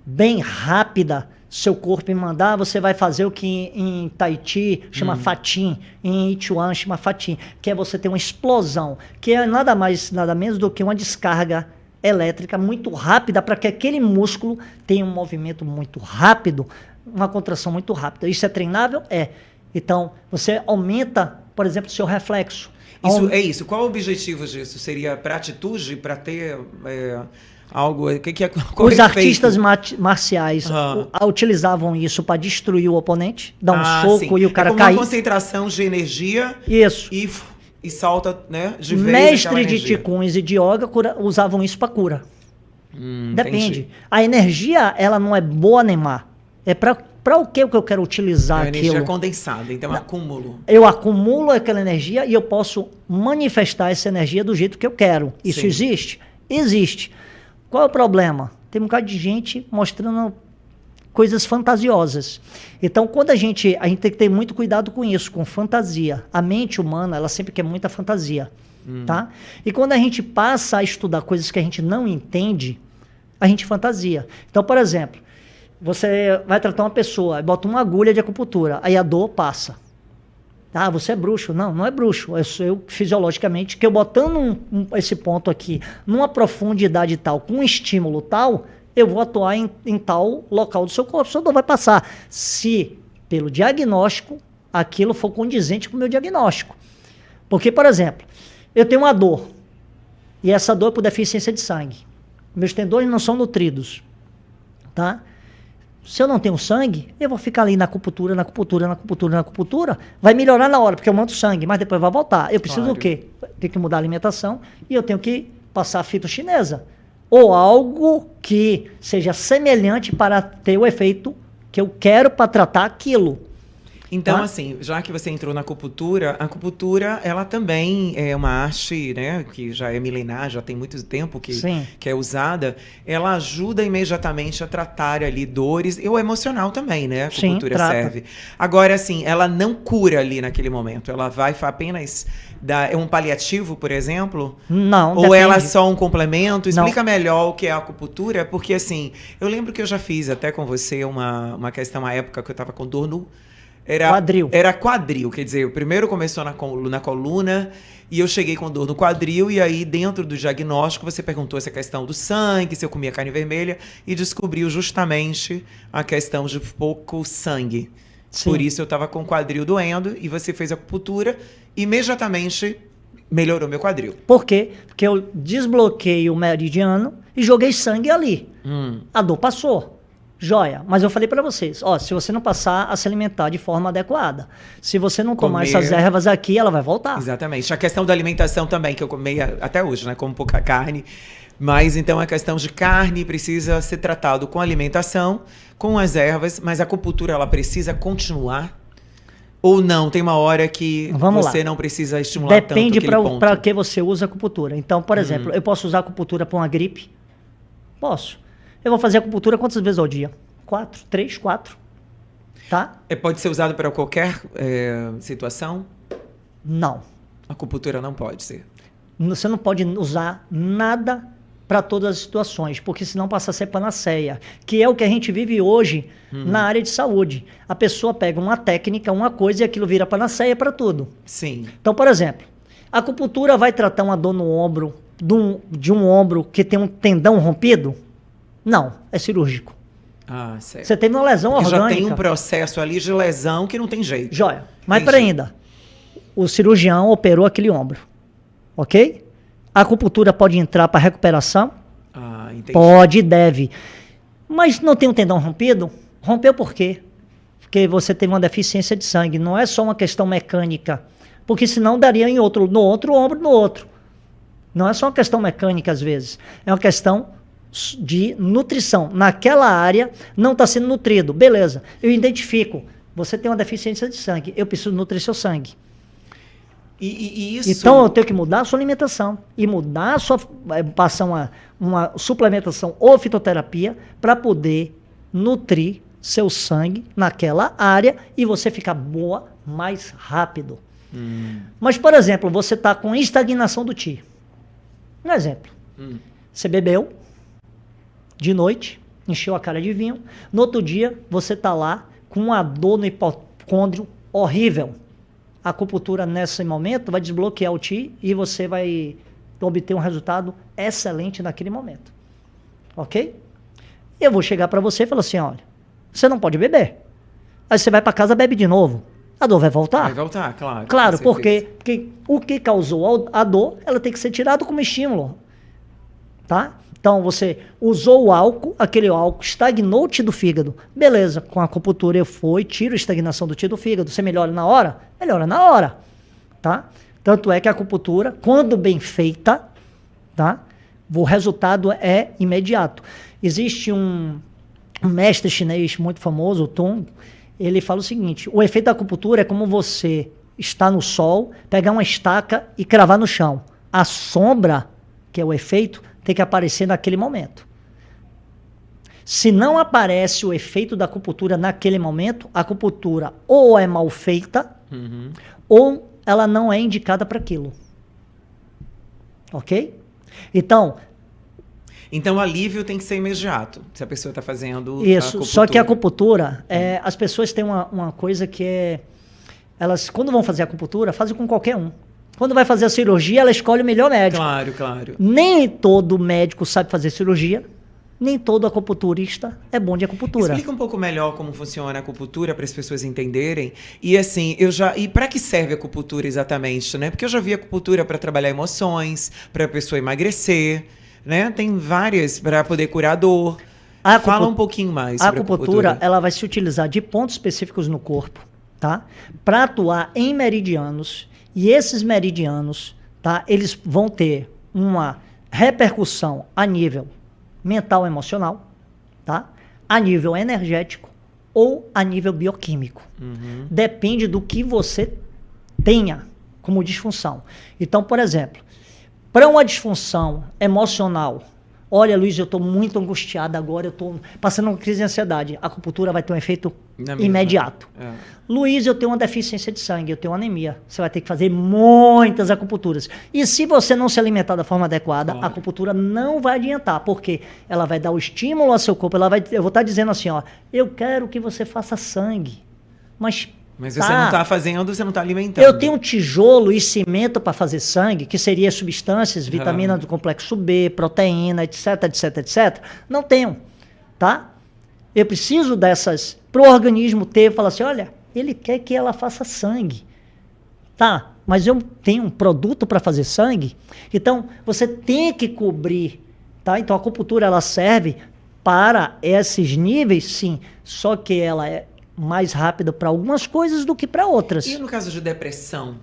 bem rápida seu corpo e mandar, você vai fazer o que em Tai Chi chama Fatin, em I Chuan chama Fatin, que é você ter uma explosão, que é nada mais, nada menos do que uma descarga elétrica muito rápida para que aquele músculo tenha um movimento muito rápido, uma contração muito rápida. Isso é treinável? É. Então, você aumenta, por exemplo, o seu reflexo. É isso. Qual o objetivo disso? Seria para atitude, para ter algo... Os artistas marciais utilizavam isso para destruir o oponente, dar um soco e o cara cair. Uma concentração de energia. Isso. E salta, né, de vez. Mestre de Qigong e de Yoga usavam isso para cura. Depende. Entendi. A energia, ela não é boa nem má. É para o que eu quero utilizar aquilo. A energia condensada, então é um acúmulo. Eu acumulo aquela energia e eu posso manifestar essa energia do jeito que eu quero. Isso existe? Existe. Qual é o problema? Tem um bocado de gente mostrando coisas fantasiosas. Então, quando a gente tem que ter muito cuidado com isso, com fantasia. A mente humana, ela sempre quer muita fantasia, tá? E quando a gente passa a estudar coisas que a gente não entende, a gente fantasia. Então, por exemplo, você vai tratar uma pessoa, bota uma agulha de acupuntura, aí a dor passa. Ah, você é bruxo. Não, não é bruxo. Eu fisiologicamente, que eu botando esse ponto aqui numa profundidade tal, com um estímulo tal, eu vou atuar em tal local do seu corpo. Sua dor vai passar. Se, pelo diagnóstico, aquilo for condizente com o meu diagnóstico. Porque, por exemplo, eu tenho uma dor. E essa dor é por deficiência de sangue. Meus tendões não são nutridos. Tá? Se eu não tenho sangue, eu vou ficar ali na acupuntura. Vai melhorar na hora, porque eu mando sangue, mas depois vai voltar. Eu preciso do quê? Tenho que mudar a alimentação e eu tenho que passar fita chinesa. Ou algo que seja semelhante para ter o efeito que eu quero para tratar aquilo. Então, tá? assim, já que você entrou na acupuntura, a acupuntura, ela também é uma arte, né, que já é milenar, já tem muito tempo Sim. que é usada. Ela ajuda imediatamente a tratar ali dores, e o emocional também, né? A Sim, acupuntura trata. serve. Agora, assim, ela não cura ali naquele momento. Ela vai apenas dar um paliativo, por exemplo? Não, Ou ela é depende. só um complemento? Não. Explica melhor o que é a acupuntura, porque assim, eu lembro que eu já fiz até com você uma questão, uma época que eu tava com dor no... Quadril. Era quadril, quer dizer, o primeiro começou na coluna e eu cheguei com dor no quadril e aí dentro do diagnóstico você perguntou essa questão do sangue, se eu comia carne vermelha e descobriu justamente a questão de pouco sangue. Sim. Por isso eu tava com o quadril doendo e você fez a acupuntura e imediatamente melhorou meu quadril. Por quê? Porque eu desbloqueei o meridiano e joguei sangue ali. A dor passou. Joia. Mas eu falei para vocês, ó, se você não passar a se alimentar de forma adequada, se você não tomar Comer. essas ervas aqui, ela vai voltar. Exatamente. A questão da alimentação também, que eu comia até hoje, né? Como pouca carne. Mas então a questão de carne precisa ser tratado com alimentação, com as ervas, mas a acupuntura ela precisa continuar? Ou não? Tem uma hora que Vamos você lá. não precisa estimular Depende tanto aquele ponto. para que você usa a acupuntura. Então, por exemplo, eu posso usar a acupuntura para uma gripe? Posso. Eu vou fazer acupuntura quantas vezes ao dia? 4, 3, 4. Tá? Pode ser usado para qualquer situação? Não. A acupuntura não pode ser. Você não pode usar nada para todas as situações, porque senão passa a ser panaceia, que é o que a gente vive hoje na área de saúde. A pessoa pega uma técnica, uma coisa, e aquilo vira panaceia para tudo. Sim. Então, por exemplo, a acupuntura vai tratar uma dor no ombro, de um ombro que tem um tendão rompido? Não, é cirúrgico. Ah, certo. Você teve uma lesão Porque orgânica. já tem um processo ali de lesão que não tem jeito. Joia. Mas Entendi. para ainda, o cirurgião operou aquele ombro, ok? A acupuntura pode entrar para recuperação? Ah, entendi. Pode e deve. Mas não tem um tendão rompido? Rompeu por quê? Porque você teve uma deficiência de sangue. Não é só uma questão mecânica. Porque senão daria no outro ombro, no outro. Não é só uma questão mecânica, às vezes. É uma questão de nutrição. Naquela área não está sendo nutrido. Beleza. Eu identifico. Você tem uma deficiência de sangue. Eu preciso nutrir seu sangue. E isso... Então eu tenho que mudar a sua alimentação e mudar a sua, passar uma suplementação ou fitoterapia para poder nutrir seu sangue naquela área e você ficar boa mais rápido. Mas, por exemplo, você está com estagnação do Qi. Um exemplo. Você bebeu de noite, encheu a cara de vinho, no outro dia você está lá com uma dor no hipocôndrio horrível. A acupuntura nesse momento vai desbloquear o Qi e você vai obter um resultado excelente naquele momento. Ok? Eu vou chegar para você e falar assim, olha, você não pode beber. Aí você vai para casa, bebe de novo. A dor vai voltar? Vai voltar, claro. Claro, com por quê? certeza. Porque o que causou a dor, ela tem que ser tirado como estímulo. Tá? Então, você usou o álcool, aquele álcool estagnou o Qi do fígado. Beleza, com a acupuntura eu tiro a estagnação do Qi do fígado. Você melhora na hora? Melhora na hora. Tá? Tanto é que a acupuntura, quando bem feita, tá? O resultado é imediato. Existe um mestre chinês muito famoso, o Tung, ele fala o seguinte, o efeito da acupuntura é como você estar no sol, pegar uma estaca e cravar no chão. A sombra, que é o efeito, tem que aparecer naquele momento. Se não aparece o efeito da acupuntura naquele momento, a acupuntura ou é mal feita, ou ela não é indicada para aquilo. Ok? Então o alívio tem que ser imediato, se a pessoa está fazendo isso, a só que a acupuntura, as pessoas têm uma coisa que é... Elas, quando vão fazer a acupuntura, fazem com qualquer um. Quando vai fazer a cirurgia, ela escolhe o melhor médico. Claro, claro. Nem todo médico sabe fazer cirurgia, nem todo acupunturista é bom de acupuntura. Explica um pouco melhor como funciona a acupuntura para as pessoas entenderem. E assim, e para que serve a acupuntura exatamente, né? Porque eu já vi acupuntura para trabalhar emoções, para a pessoa emagrecer, né? Tem várias para poder curar dor. Fala um pouquinho mais sobre a acupuntura. Ela vai se utilizar de pontos específicos no corpo, tá? Para atuar em meridianos. E esses meridianos, tá? Eles vão ter uma repercussão a nível mental, emocional, tá? A nível energético ou a nível bioquímico. Depende do que você tenha como disfunção. Então, por exemplo, para uma disfunção emocional, olha, Luiz, eu estou muito angustiado agora, eu estou passando uma crise de ansiedade. A acupuntura vai ter um efeito imediato. Luiz, eu tenho uma deficiência de sangue, eu tenho anemia. Você vai ter que fazer muitas acupunturas. E se você não se alimentar da forma adequada, a acupuntura não vai adiantar, porque ela vai dar o estímulo ao seu corpo. Eu vou estar dizendo assim, ó, eu quero que você faça sangue. Mas você não está fazendo, você não está alimentando. Eu tenho tijolo e cimento para fazer sangue, que seria substâncias, vitamina do complexo B, proteína, etc, etc, etc. Não tenho, tá? Eu preciso dessas para o organismo ter, falar assim, olha, ele quer que ela faça sangue, tá? Mas eu tenho um produto para fazer sangue, então você tem que cobrir, tá? Então a acupuntura ela serve para esses níveis, sim, só que ela é mais rápido para algumas coisas do que para outras. E no caso de depressão?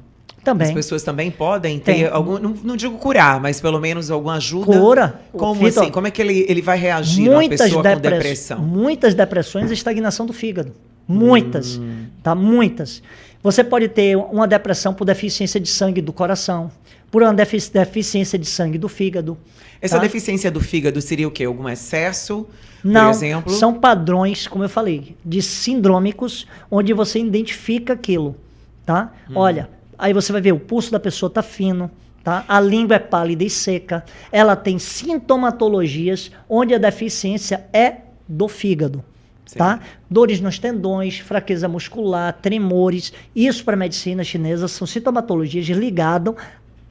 Também. As pessoas também podem ter algum, não digo curar, mas pelo menos alguma ajuda? Cura. Como assim? Como é que ele vai reagir uma pessoa com depressão? Muitas depressões é estagnação do fígado. Muitas. Tá? Muitas. Você pode ter uma depressão por deficiência de sangue do coração, por uma deficiência de sangue do fígado. Essa deficiência do fígado seria o quê? Algum excesso? Não, por exemplo? São padrões, como eu falei, de sindrômicos, onde você identifica aquilo, tá? Olha, aí você vai ver, o pulso da pessoa tá fino, tá? A língua é pálida e seca, ela tem sintomatologias onde a deficiência é do fígado, tá? Dores nos tendões, fraqueza muscular, tremores, isso para a medicina chinesa são sintomatologias ligadas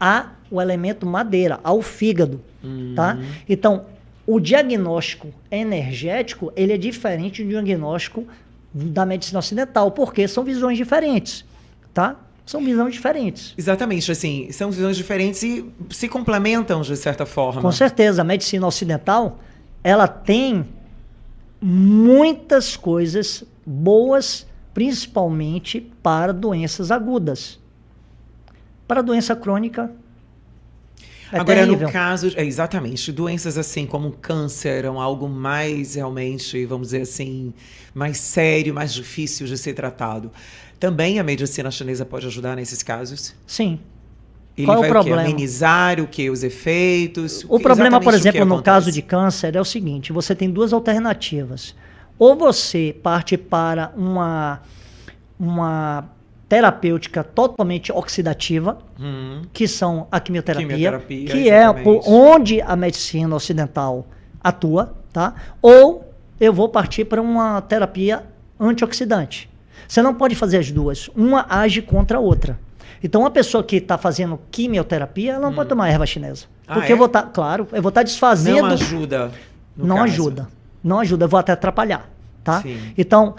ao elemento madeira, ao fígado, tá? Então, o diagnóstico energético, ele é diferente do diagnóstico da medicina ocidental, porque são visões diferentes, tá? São visões diferentes. Exatamente, assim, são visões diferentes e se complementam de certa forma. Com certeza, a medicina ocidental, ela tem muitas coisas boas, principalmente para doenças agudas. Para doença crônica, agora, terrível. no caso, exatamente, doenças assim como câncer, algo mais realmente, vamos dizer assim, mais sério, mais difícil de ser tratado. Também a medicina chinesa pode ajudar nesses casos? Sim. Ele Qual vai é o problema? Amenizar o que? Os efeitos? O problema, por exemplo, no caso de câncer é o seguinte, você tem duas alternativas. Ou você parte para uma terapêutica totalmente oxidativa, que são a quimioterapia que exatamente. É onde a medicina ocidental atua, tá? Ou eu vou partir para uma terapia antioxidante. Você não pode fazer as duas. Uma age contra a outra. Então, uma pessoa que está fazendo quimioterapia, ela não pode tomar erva chinesa. Porque eu vou estar, claro, eu vou estar desfazendo... Não ajuda, Não ajuda. Não ajuda, eu vou até atrapalhar, tá? Sim. Então,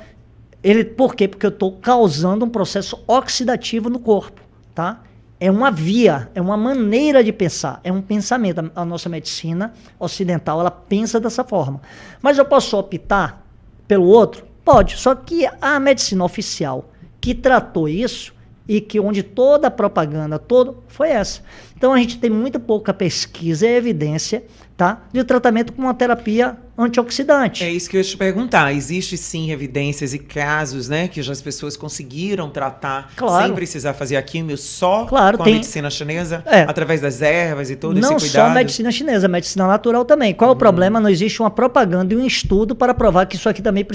por quê? Porque eu estou causando um processo oxidativo no corpo, tá? É uma via, é uma maneira de pensar, é um pensamento. A nossa medicina ocidental, ela pensa dessa forma. Mas eu posso optar pelo outro? Pode, só que a medicina oficial que tratou isso e que onde toda a propaganda, foi essa. Então a gente tem muito pouca pesquisa e evidência, tá, de tratamento com uma terapia antioxidante. É isso que eu ia te perguntar. Existe sim evidências e casos, né, que já as pessoas conseguiram tratar sem precisar fazer a químio só com a medicina chinesa, através das ervas e todo esse cuidado? Não só a medicina chinesa, a medicina natural também. Qual o problema? Não existe uma propaganda e um estudo para provar que isso aqui também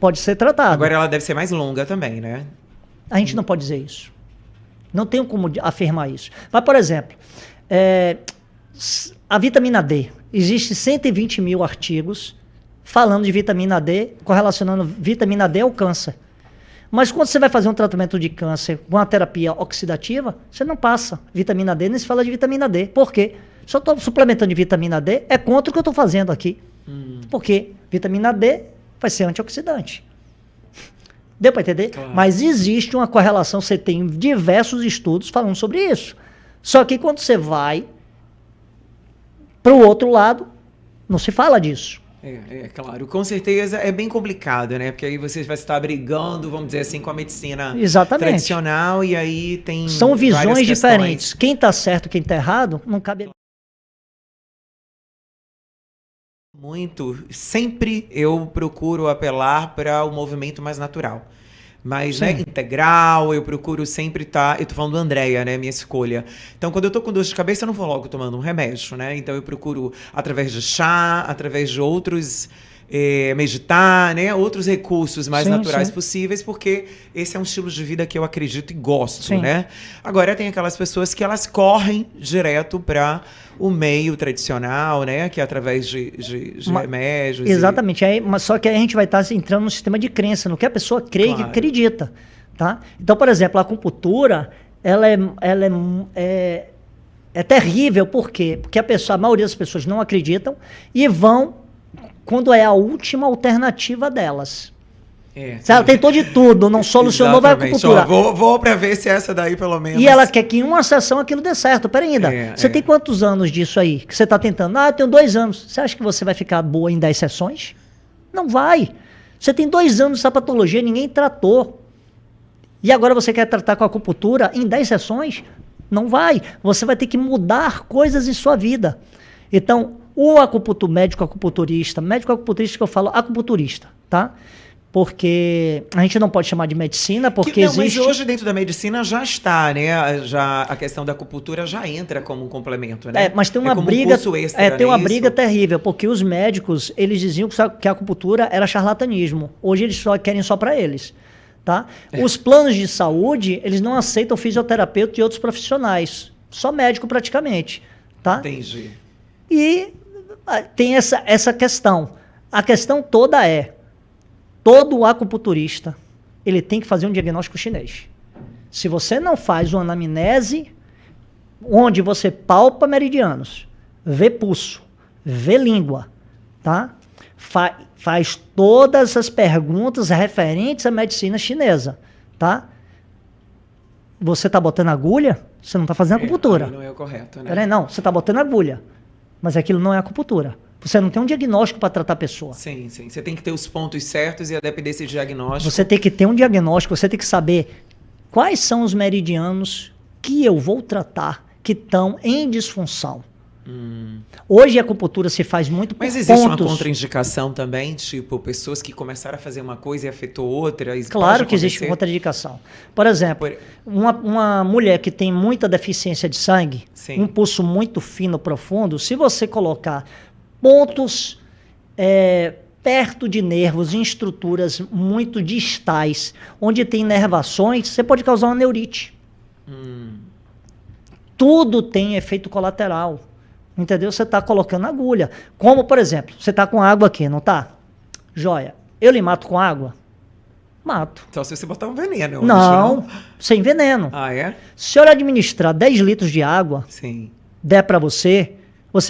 pode ser tratado. Agora ela deve ser mais longa também, né? A gente não pode dizer isso. Não tenho como afirmar isso. Mas, por exemplo, a vitamina D. Existem 120 mil artigos falando de vitamina D, correlacionando vitamina D ao câncer. Mas quando você vai fazer um tratamento de câncer com uma terapia oxidativa, você não passa vitamina D, nem se fala de vitamina D. Por quê? Se eu estou suplementando de vitamina D, é contra o que eu estou fazendo aqui. Porque vitamina D vai ser antioxidante. Deu para entender? Claro. Mas existe uma correlação, você tem diversos estudos falando sobre isso. Só que quando você vai para o outro lado, não se fala disso. Claro. Com certeza é bem complicado, né? Porque aí você vai estar brigando, vamos dizer assim, com a medicina tradicional e aí tem são visões diferentes. Quem está certo, quem está errado, não cabe... Muito, sempre eu procuro apelar para o movimento mais natural. Mas, né, Sim. integral, eu procuro sempre estar. Eu tô falando do Andréia, né? Minha escolha. Então, quando eu tô com dor de cabeça, eu não vou logo tomando um remédio, né? Então, eu procuro, através de chá, através de outros. Meditar, né? Outros recursos mais Sim, naturais sim. possíveis, porque esse é um estilo de vida que eu acredito e gosto, Sim. né? Agora, tem aquelas pessoas que elas correm direto para o meio tradicional, né? Que é através de Ma- remédios. Exatamente. Aí, mas só que aí a gente vai estar entrando no sistema de crença, no que a pessoa crê e Claro. acredita. Tá? Então, por exemplo, a acupuntura, ela é terrível, por quê? Porque a maioria das pessoas não acreditam e vão quando é a última alternativa delas. Se ela tentou de tudo, não solucionou, vai à Exatamente. acupuntura. Ó, vou pra ver se essa daí, pelo menos. E ela quer que em uma sessão aquilo dê certo. Pera ainda, você É. tem quantos anos disso aí que você está tentando? Ah, eu tenho 2 anos. Você acha que você vai ficar boa em 10 sessões? Não vai. Você tem 2 anos de patologia, ninguém tratou. E agora você quer tratar com a acupuntura em 10 sessões? Não vai. Você vai ter que mudar coisas em sua vida. Então, o médico acupunturista que eu falo acupunturista, tá? Porque a gente não pode chamar de medicina, porque Não, existe... mas hoje dentro da medicina já está, né? Já, a questão da acupuntura já entra como um complemento, né? Mas tem uma como briga, um curso extra, tem não uma é briga isso? terrível, porque os médicos, eles diziam que a acupuntura era charlatanismo. Hoje eles só querem só para eles, tá? Os planos de saúde, eles não aceitam fisioterapeuta e outros profissionais, só médico praticamente, tá? Entendi. E tem essa questão. A questão toda é, todo acupunturista, ele tem que fazer um diagnóstico chinês. Se você não faz uma anamnese, onde você palpa meridianos, vê pulso, vê língua, tá? Faz todas as perguntas referentes à medicina chinesa, tá? Você está botando agulha, você não está fazendo acupuntura. Aí não é o correto, né? Peraí, não, você está botando agulha, mas aquilo não é acupuntura. Você não tem um diagnóstico para tratar a pessoa. Sim, sim. Você tem que ter os pontos certos e a depender desse diagnóstico. Você tem que ter um diagnóstico, você tem que saber quais são os meridianos que eu vou tratar que estão em disfunção. Hoje a acupuntura se faz muito por Mas existe uma pontos. contraindicação também, tipo, pessoas que começaram a fazer uma coisa e afetou outra? Isso Claro pode que existe acontecer? contraindicação. Por exemplo, uma mulher que tem muita deficiência de sangue, Sim. um pulso muito fino, profundo, se você colocar pontos perto de nervos, em estruturas muito distais, onde tem inervações, você pode causar uma neurite. Tudo tem efeito colateral. Entendeu? Você está colocando agulha. Como, por exemplo, você está com água aqui, não está? Joia. Eu lhe mato com água? Mato. Só se você botar um veneno, eu Não, acho, sem veneno. Ah, é? Se eu administrar 10 litros de água, Sim. der para você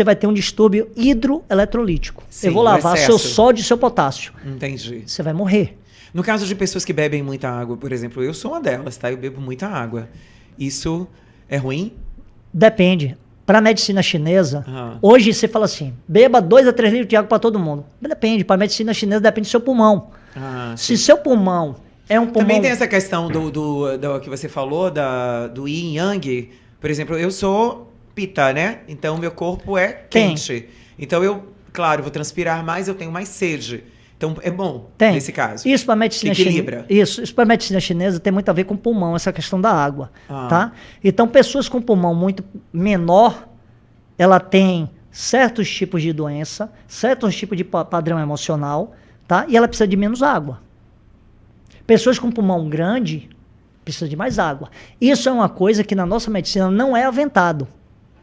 vai ter um distúrbio hidroeletrolítico. Sim, Eu vou um lavar seu excesso. sódio e seu potássio. Entendi. Você vai morrer. No caso de pessoas que bebem muita água, por exemplo, eu sou uma delas, tá? Eu bebo muita água. Isso é ruim? Depende. Para a medicina chinesa, Aham. hoje você fala assim, beba 2 a 3 litros de água para todo mundo. Depende. Para a medicina chinesa depende do seu pulmão. Ah, Se seu pulmão é um pulmão... também tem essa questão do que você falou, do yin yang. Por exemplo, eu sou pita, né? Então, meu corpo é quente. Então, claro, vou transpirar mais, eu tenho mais sede. Então, é bom Tem. nesse caso. Isso para medicina Equilibra. chinesa. Isso para medicina chinesa tem muito a ver com pulmão, essa questão da água, Ah. tá? Então, pessoas com pulmão muito menor, ela tem certos tipos de doença, certos tipos de padrão emocional, tá? E ela precisa de menos água. Pessoas com pulmão grande precisam de mais água. Isso é uma coisa que na nossa medicina não é aventado,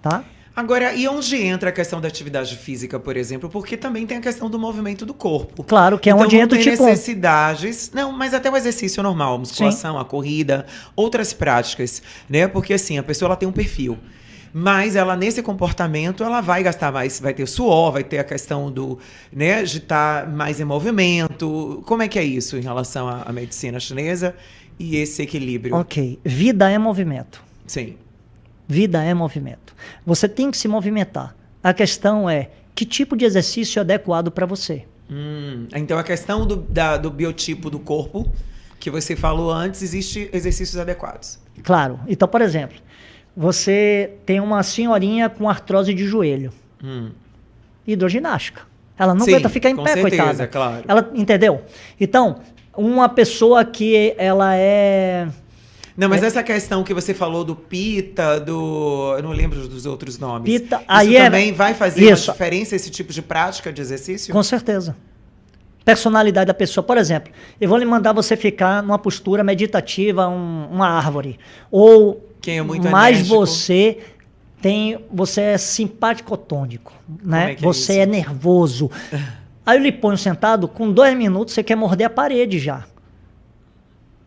tá? Agora, e onde entra a questão da atividade física, por exemplo? Porque também tem a questão do movimento do corpo. Claro que é Então, onde entra o tem tipo 1. necessidades. Não, mas até o exercício normal, a musculação, a corrida, outras práticas, né? Porque assim, a pessoa ela tem um perfil. Mas ela, nesse comportamento, ela vai gastar mais, vai ter suor, vai ter a questão né, de estar mais em movimento. Como é que é isso em relação à medicina chinesa e esse equilíbrio? Ok. Vida é movimento. Sim. Vida é movimento. Você tem que se movimentar. A questão é que tipo de exercício é adequado para você. Então, a questão do biotipo do corpo, que você falou antes, existe exercícios adequados. Claro. Então, por exemplo, você tem uma senhorinha com artrose de joelho. Hidroginástica. Ela não Sim, aguenta ficar em com pé, certeza, coitada. claro. Ela, entendeu? Então, uma pessoa que ela é... Não, mas essa questão que você falou do pita, eu não lembro dos outros nomes. Pita, isso aí também vai fazer isso. uma diferença, esse tipo de prática de exercício? Com certeza. Personalidade da pessoa. Por exemplo, eu vou lhe mandar você ficar numa postura meditativa, uma árvore. Ou Quem é muito mais enérgico? você é simpático-tônico, né? Como é que é Você isso? é nervoso. Aí eu lhe ponho sentado, com 2 minutos você quer morder a parede já.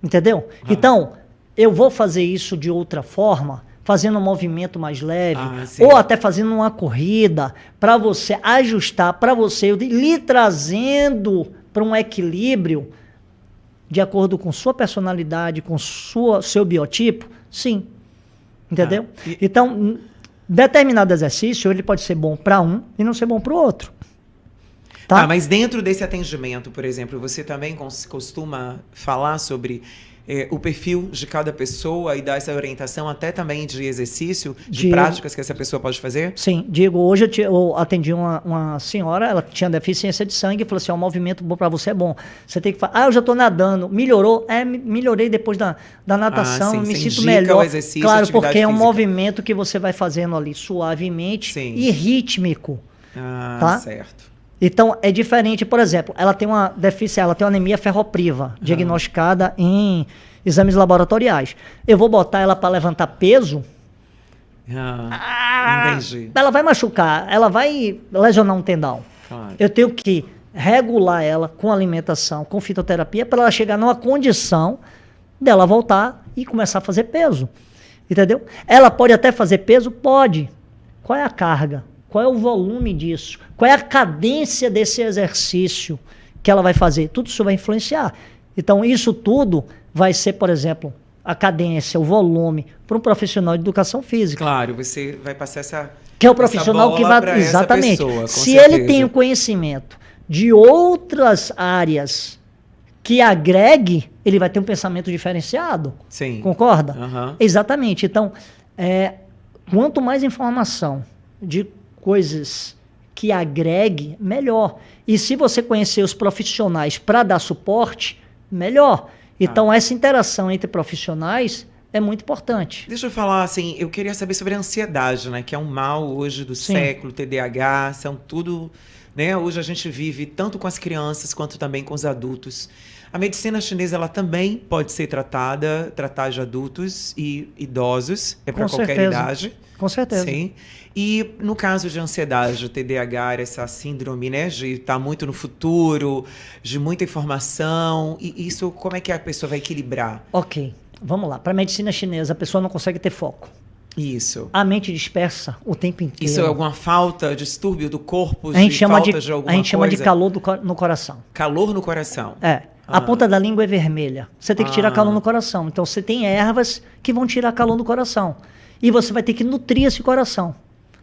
Entendeu? Então, eu vou fazer isso de outra forma, fazendo um movimento mais leve, sim. ou até fazendo uma corrida, para você ajustar, para você lhe trazendo para um equilíbrio de acordo com sua personalidade, com seu biotipo, sim. Entendeu? Então, determinado exercício, ele pode ser bom para um e não ser bom para o outro. Tá? Mas dentro desse atendimento, por exemplo, você também costuma falar sobre o perfil de cada pessoa e dar essa orientação até também de exercício, de práticas que essa pessoa pode fazer? Sim, digo, hoje eu atendi uma senhora, ela tinha deficiência de sangue e falou assim, um movimento bom para você é bom. Você tem que falar, eu já estou nadando, melhorou? Melhorei depois da natação, sim, me você sinto indica melhor. o exercício, claro, atividade porque é um física. movimento que você vai fazendo ali suavemente e rítmico. Tá? Certo. Então, é diferente, por exemplo, ela tem uma deficiência, ela tem uma anemia ferropriva, diagnosticada em exames laboratoriais. Eu vou botar ela para levantar peso, entendi. ela vai machucar, ela vai lesionar um tendão. Claro. Eu tenho que regular ela com alimentação, com fitoterapia, para ela chegar numa condição dela voltar e começar a fazer peso. Entendeu? Ela pode até fazer peso? Pode. Qual é a carga? Qual é o volume disso? Qual é a cadência desse exercício que ela vai fazer? Tudo isso vai influenciar. Então, isso tudo vai ser, por exemplo, a cadência, o volume, para um profissional de educação física. Claro, você vai passar essa Que é o profissional que vai... Exatamente. Pessoa, se certeza. ele tem o conhecimento de outras áreas que agregue, ele vai ter um pensamento diferenciado. Sim. Concorda? Uhum. Exatamente. Então, quanto mais informação de coisas que agregue, melhor. E se você conhecer os profissionais para dar suporte, melhor. Então, essa interação entre profissionais é muito importante. Deixa eu falar assim, eu queria saber sobre a ansiedade, né? Que é um mal hoje do século, TDAH, são tudo, né? Hoje a gente vive tanto com as crianças quanto também com os adultos. A medicina chinesa, ela também pode ser tratar de adultos e idosos, para qualquer idade. Com certeza. Sim. E no caso de ansiedade, TDAH, essa síndrome, né, de estar muito no futuro, de muita informação, e isso, como é que a pessoa vai equilibrar? Ok, vamos lá. Para a medicina chinesa, a pessoa não consegue ter foco. Isso. A mente dispersa o tempo inteiro. Isso é alguma falta, distúrbio do corpo, a gente chama falta de alguma coisa? A gente chama de calor no coração. Calor no coração. A ponta da língua é vermelha. Você tem que tirar calor no coração. Então, você tem ervas que vão tirar calor no coração. E você vai ter que nutrir esse coração.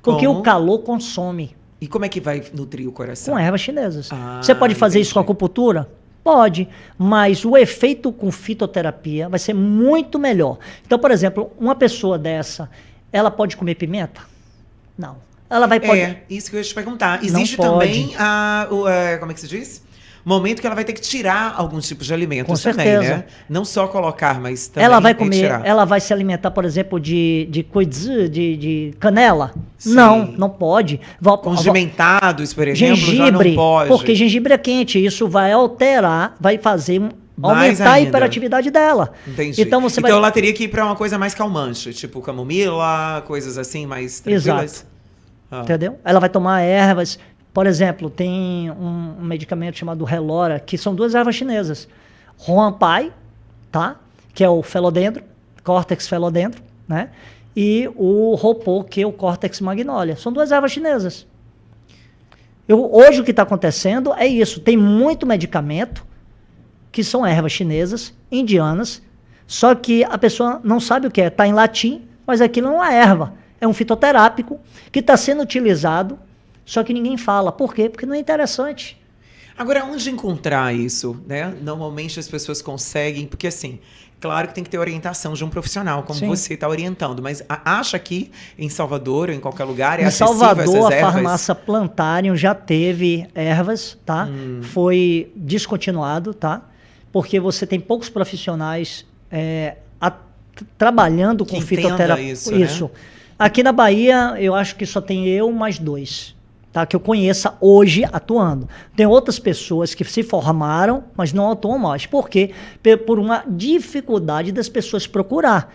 Porque o calor consome. E como é que vai nutrir o coração? Com ervas chinesas. Você pode fazer isso com acupuntura? Pode. Mas o efeito com fitoterapia vai ser muito melhor. Então, por exemplo, uma pessoa dessa, ela pode comer pimenta? Não. Ela vai poder... isso que eu ia te perguntar. Existe também como é que se diz? Momento que ela vai ter que tirar alguns tipos de alimentos. Com certeza. Também, né? Não só colocar, mas também ela vai comer, tirar. Ela vai se alimentar, por exemplo, de canela? Sim. Não pode. Condimentados, por exemplo, gengibre, já não pode. Porque gengibre é quente, isso vai alterar, vai fazer aumentar a hiperatividade dela. Entendi. Então, ela teria que ir para uma coisa mais calmante, tipo camomila, coisas assim mais tranquilas. Exato. Entendeu? Ela vai tomar ervas. Por exemplo, tem um medicamento chamado Relora, que são 2 ervas chinesas. Huanpai, tá? Que é o felodendro, córtex felodendro, né? E o Ropô, que é o córtex magnolia. São 2 ervas chinesas. Hoje o que está acontecendo é isso. Tem muito medicamento que são ervas chinesas, indianas, só que a pessoa não sabe o que é. Está em latim, mas aquilo não é erva. É um fitoterápico que está sendo utilizado. Só que ninguém fala. Por quê? Porque não é interessante. Agora, onde encontrar isso, né? Normalmente as pessoas conseguem, porque assim, Claro que tem que ter orientação de um profissional, como Sim. você está orientando. Mas acha que em Salvador ou em qualquer lugar é Em acessível Salvador, essas a ervas? farmácia Plantarium já teve ervas, tá? Foi descontinuado, tá? Porque você tem poucos profissionais trabalhando com Que fitoterapia. entenda isso, né? Aqui na Bahia, eu acho que só tem eu mais 2, tá? Que eu conheça hoje atuando. Tem outras pessoas que se formaram, mas não atuam mais. Por quê? Por uma dificuldade das pessoas procurar.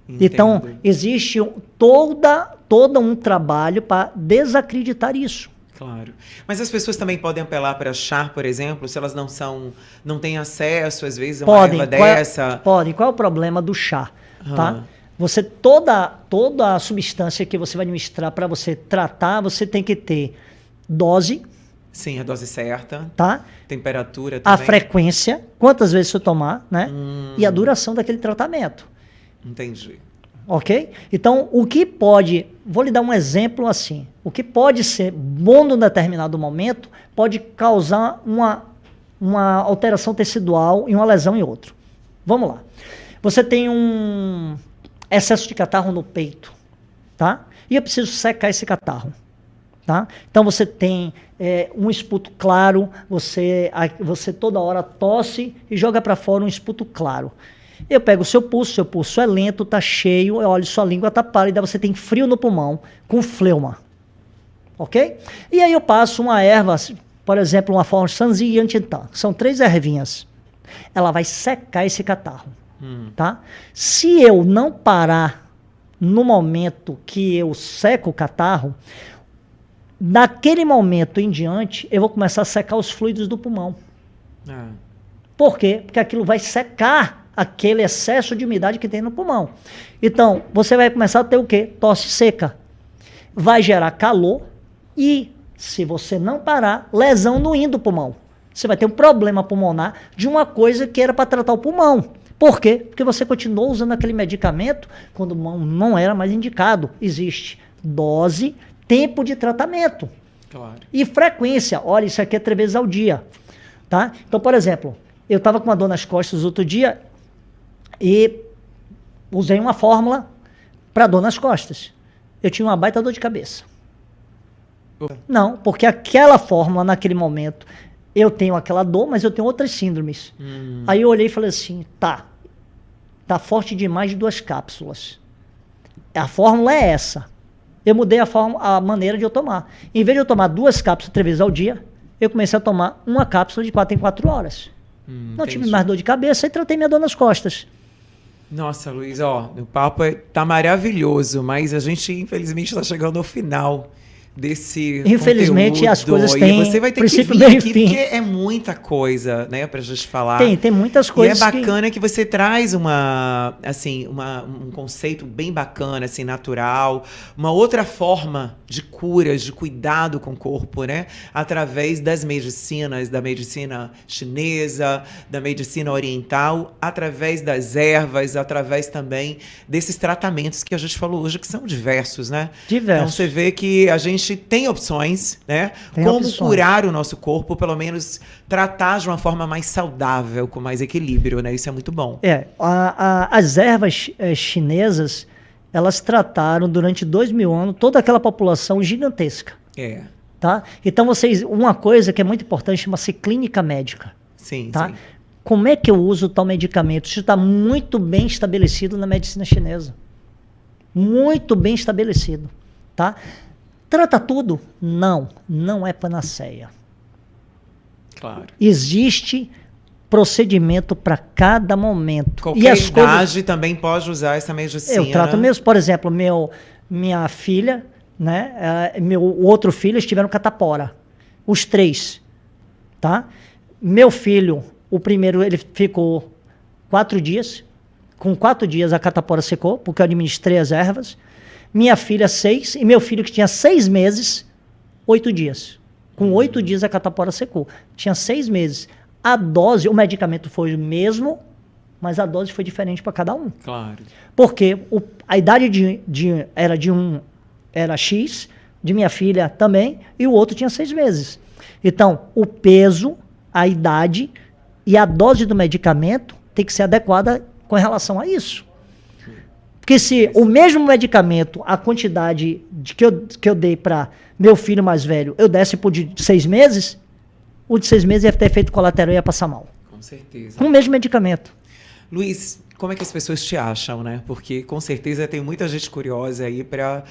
Entendo. Então, existe todo um trabalho para desacreditar isso. Claro. Mas as pessoas também podem apelar para chá, por exemplo, se elas não têm acesso, às vezes, a uma erva dessa. Podem. Qual é o problema do chá? Tá? Você, toda a substância que você vai administrar para você tratar, você tem que ter dose. Sim, a dose certa. Tá? Temperatura também. A frequência, quantas vezes você tomar, né? E a duração daquele tratamento. Entendi. Ok? Então, o que pode... Vou lhe dar um exemplo assim. O que pode ser bom num determinado momento pode causar uma alteração tecidual e uma lesão em outro. Vamos lá. Você tem um excesso de catarro no peito, tá? E eu preciso secar esse catarro, tá? Então, você tem um esputo claro, você toda hora tosse e joga para fora um esputo claro. Eu pego o seu pulso é lento, tá cheio, eu olho sua língua tá pálida, você tem frio no pulmão, com fleuma, ok? E aí eu passo uma erva, por exemplo, uma forma Sanzi e Antitan, são 3 ervinhas. Ela vai secar esse catarro, tá? Se eu não parar no momento que eu seco o catarro, daquele momento em diante, eu vou começar a secar os fluidos do pulmão. Por quê? Porque aquilo vai secar aquele excesso de umidade que tem no pulmão. Então, você vai começar a ter o quê? Tosse seca. Vai gerar calor e, se você não parar, lesão no rim do pulmão. Você vai ter um problema pulmonar de uma coisa que era para tratar o pulmão. Por quê? Porque você continuou usando aquele medicamento quando não era mais indicado. Existe dose, tempo de tratamento. Claro. E frequência. Olha, isso aqui é 3 vezes ao dia. Tá? Então, por exemplo, eu estava com uma dor nas costas outro dia e usei uma fórmula para dor nas costas. Eu tinha uma baita dor de cabeça. Não, porque aquela fórmula, naquele momento, eu tenho aquela dor, mas eu tenho outras síndromes. Aí eu olhei e falei assim, tá forte demais de 2 cápsulas. A fórmula é essa. Eu mudei a maneira de eu tomar. Em vez de eu tomar 2 cápsulas 3 vezes ao dia, eu comecei a tomar uma cápsula de 4 em 4 horas. Não tive mais dor de cabeça e tratei minha dor nas costas. Nossa, Luiz, o papo tá maravilhoso, mas a gente, infelizmente, está chegando ao final desse Infelizmente, conteúdo, as coisas têm e você vai ter que princípio, vir meio e aqui, fim. porque é muita coisa, né, pra gente falar. Tem muitas coisas. E é bacana que você traz um conceito bem bacana, assim, natural, uma outra forma de curas, de cuidado com o corpo, né, através das medicinas, da medicina chinesa, da medicina oriental, através das ervas, através também desses tratamentos que a gente falou hoje, que são diversos, né? Diversos. Então você vê que a gente tem opções, né? Tem como opções. curar o nosso corpo, pelo menos tratar de uma forma mais saudável, com mais equilíbrio, né? Isso é muito bom. As ervas chinesas, elas trataram durante 2000 anos toda aquela população gigantesca. Tá? Então, uma coisa que é muito importante chama-se clínica médica. Sim, tá? sim. Como é que eu uso tal medicamento? Isso está muito bem estabelecido na medicina chinesa. Muito bem estabelecido. Tá? Trata tudo? Não é panaceia. Claro. Existe procedimento para cada momento. Qualquer idade também pode usar essa medicina. Eu trato mesmo, por exemplo, minha filha, né, meu outro filho, eles tiveram catapora. Os 3, tá? Meu filho, o primeiro, ele ficou 4 dias. Com 4 dias a catapora secou, porque eu administrei as ervas. Minha filha, 6. E meu filho, que tinha 6 meses, 8 dias. Com 8 dias a catapora secou. Tinha 6 meses. A dose, o medicamento foi o mesmo, mas a dose foi diferente para cada um. Claro. Porque a idade era X, de minha filha também, e o outro tinha 6 meses. Então, o peso, a idade e a dose do medicamento tem que ser adequada com relação a isso. Porque se o mesmo medicamento, a quantidade que eu dei para meu filho mais velho, eu desse por de 6 meses, o de 6 meses ia ter efeito colateral e ia passar mal. Com certeza. Com o mesmo medicamento. Luiz, como é que as pessoas te acham, né? Porque com certeza tem muita gente curiosa aí para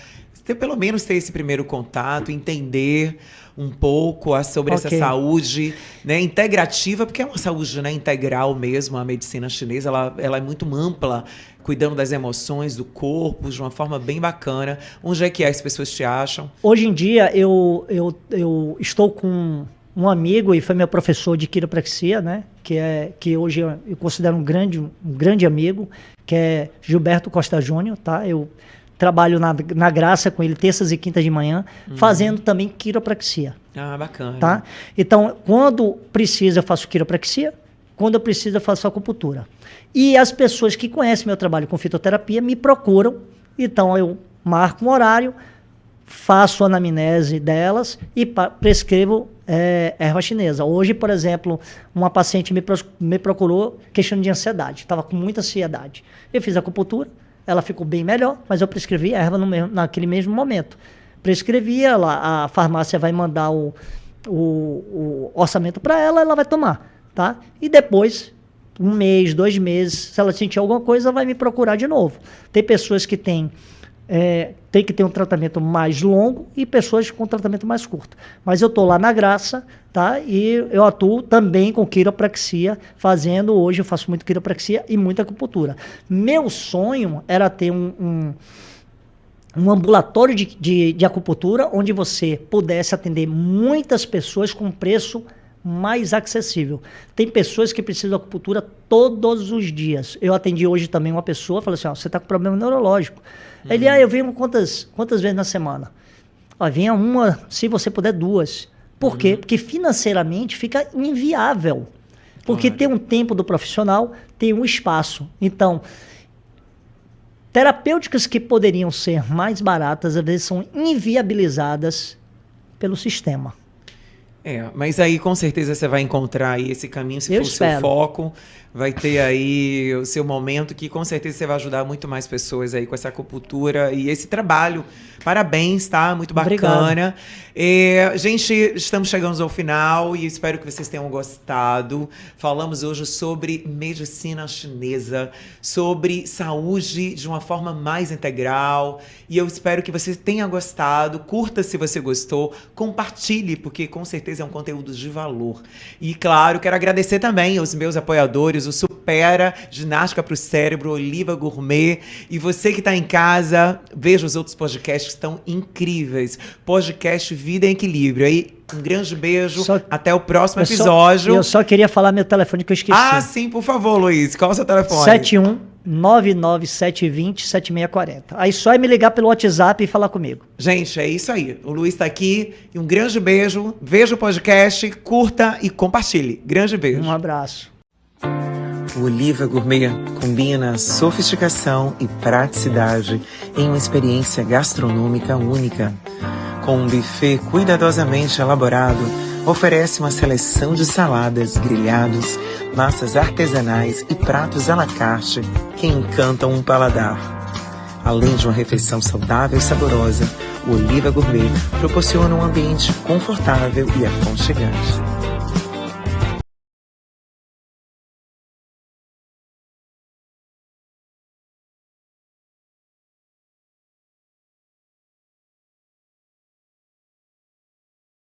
pelo menos ter esse primeiro contato, entender um pouco sobre essa saúde, né, integrativa, porque é uma saúde, né, integral mesmo. A medicina chinesa ela é muito ampla, cuidando das emoções, do corpo, de uma forma bem bacana. Onde é que as pessoas te acham? Hoje em dia eu estou com um amigo, e foi meu professor de quiropraxia, né, que hoje eu considero um grande amigo, que é Gilberto Costa Júnior, tá? Eu trabalho na Graça com ele terças e quintas de manhã, fazendo também quiropraxia. Ah, bacana. Tá? Então, quando precisa, eu faço quiropraxia. Quando eu preciso, eu faço acupuntura. E as pessoas que conhecem meu trabalho com fitoterapia me procuram. Então, eu marco um horário, faço a anamnese delas e prescrevo erva chinesa. Hoje, por exemplo, uma paciente me procurou questionando de ansiedade. Estava com muita ansiedade. Eu fiz acupuntura. Ela ficou bem melhor, mas eu prescrevi erva naquele mesmo momento. Prescrevi, a farmácia vai mandar o orçamento para ela, ela vai tomar, tá? E depois, 1 mês, 2 meses, se ela sentir alguma coisa, vai me procurar de novo. Tem pessoas que tem que ter um tratamento mais longo e pessoas com tratamento mais curto. Mas eu estou lá na Graça, tá? E eu atuo também com quiropraxia, hoje eu faço muito quiropraxia e muita acupuntura. Meu sonho era ter um ambulatório de acupuntura onde você pudesse atender muitas pessoas com preço mais acessível. Tem pessoas que precisam de acupuntura todos os dias. Eu atendi hoje também uma pessoa, falei assim, você está com problema neurológico. Ele, eu venho quantas vezes na semana? Venha uma, se você puder 2. Por quê? Porque financeiramente fica inviável. Porque tem um tempo do profissional, tem um espaço. Então, terapêuticas que poderiam ser mais baratas, às vezes são inviabilizadas pelo sistema. Mas aí com certeza você vai encontrar aí esse caminho, se for o seu foco, vai ter aí o seu momento que com certeza você vai ajudar muito mais pessoas aí com essa acupuntura e esse trabalho. Parabéns, tá? Muito bacana. Gente, estamos chegando ao final e espero que vocês tenham gostado. Falamos hoje sobre medicina chinesa, sobre saúde de uma forma mais integral e eu espero que você tenha gostado. Curta se você gostou, compartilhe, porque com certeza é um conteúdo de valor. E claro, quero agradecer também aos meus apoiadores, o Supera, Ginástica para o Cérebro, Oliva Gourmet. E você que está em casa, veja os outros podcasts que estão incríveis. Podcast Vida em Equilíbrio. Aí, um grande beijo. Até o próximo episódio. Eu só queria falar meu telefone que eu esqueci. Ah, sim, por favor, Luiz. Qual é o seu telefone? 71997207640. Aí só é me ligar pelo WhatsApp e falar comigo. Gente, é isso aí. O Luiz está aqui. E um grande beijo. Veja o podcast, curta e compartilhe. Grande beijo. Um abraço. O Oliva Gourmet combina sofisticação e praticidade em uma experiência gastronômica única. Com um buffet cuidadosamente elaborado, oferece uma seleção de saladas, grelhados, massas artesanais e pratos à la carte que encantam um paladar. Além de uma refeição saudável e saborosa, o Oliva Gourmet proporciona um ambiente confortável e aconchegante.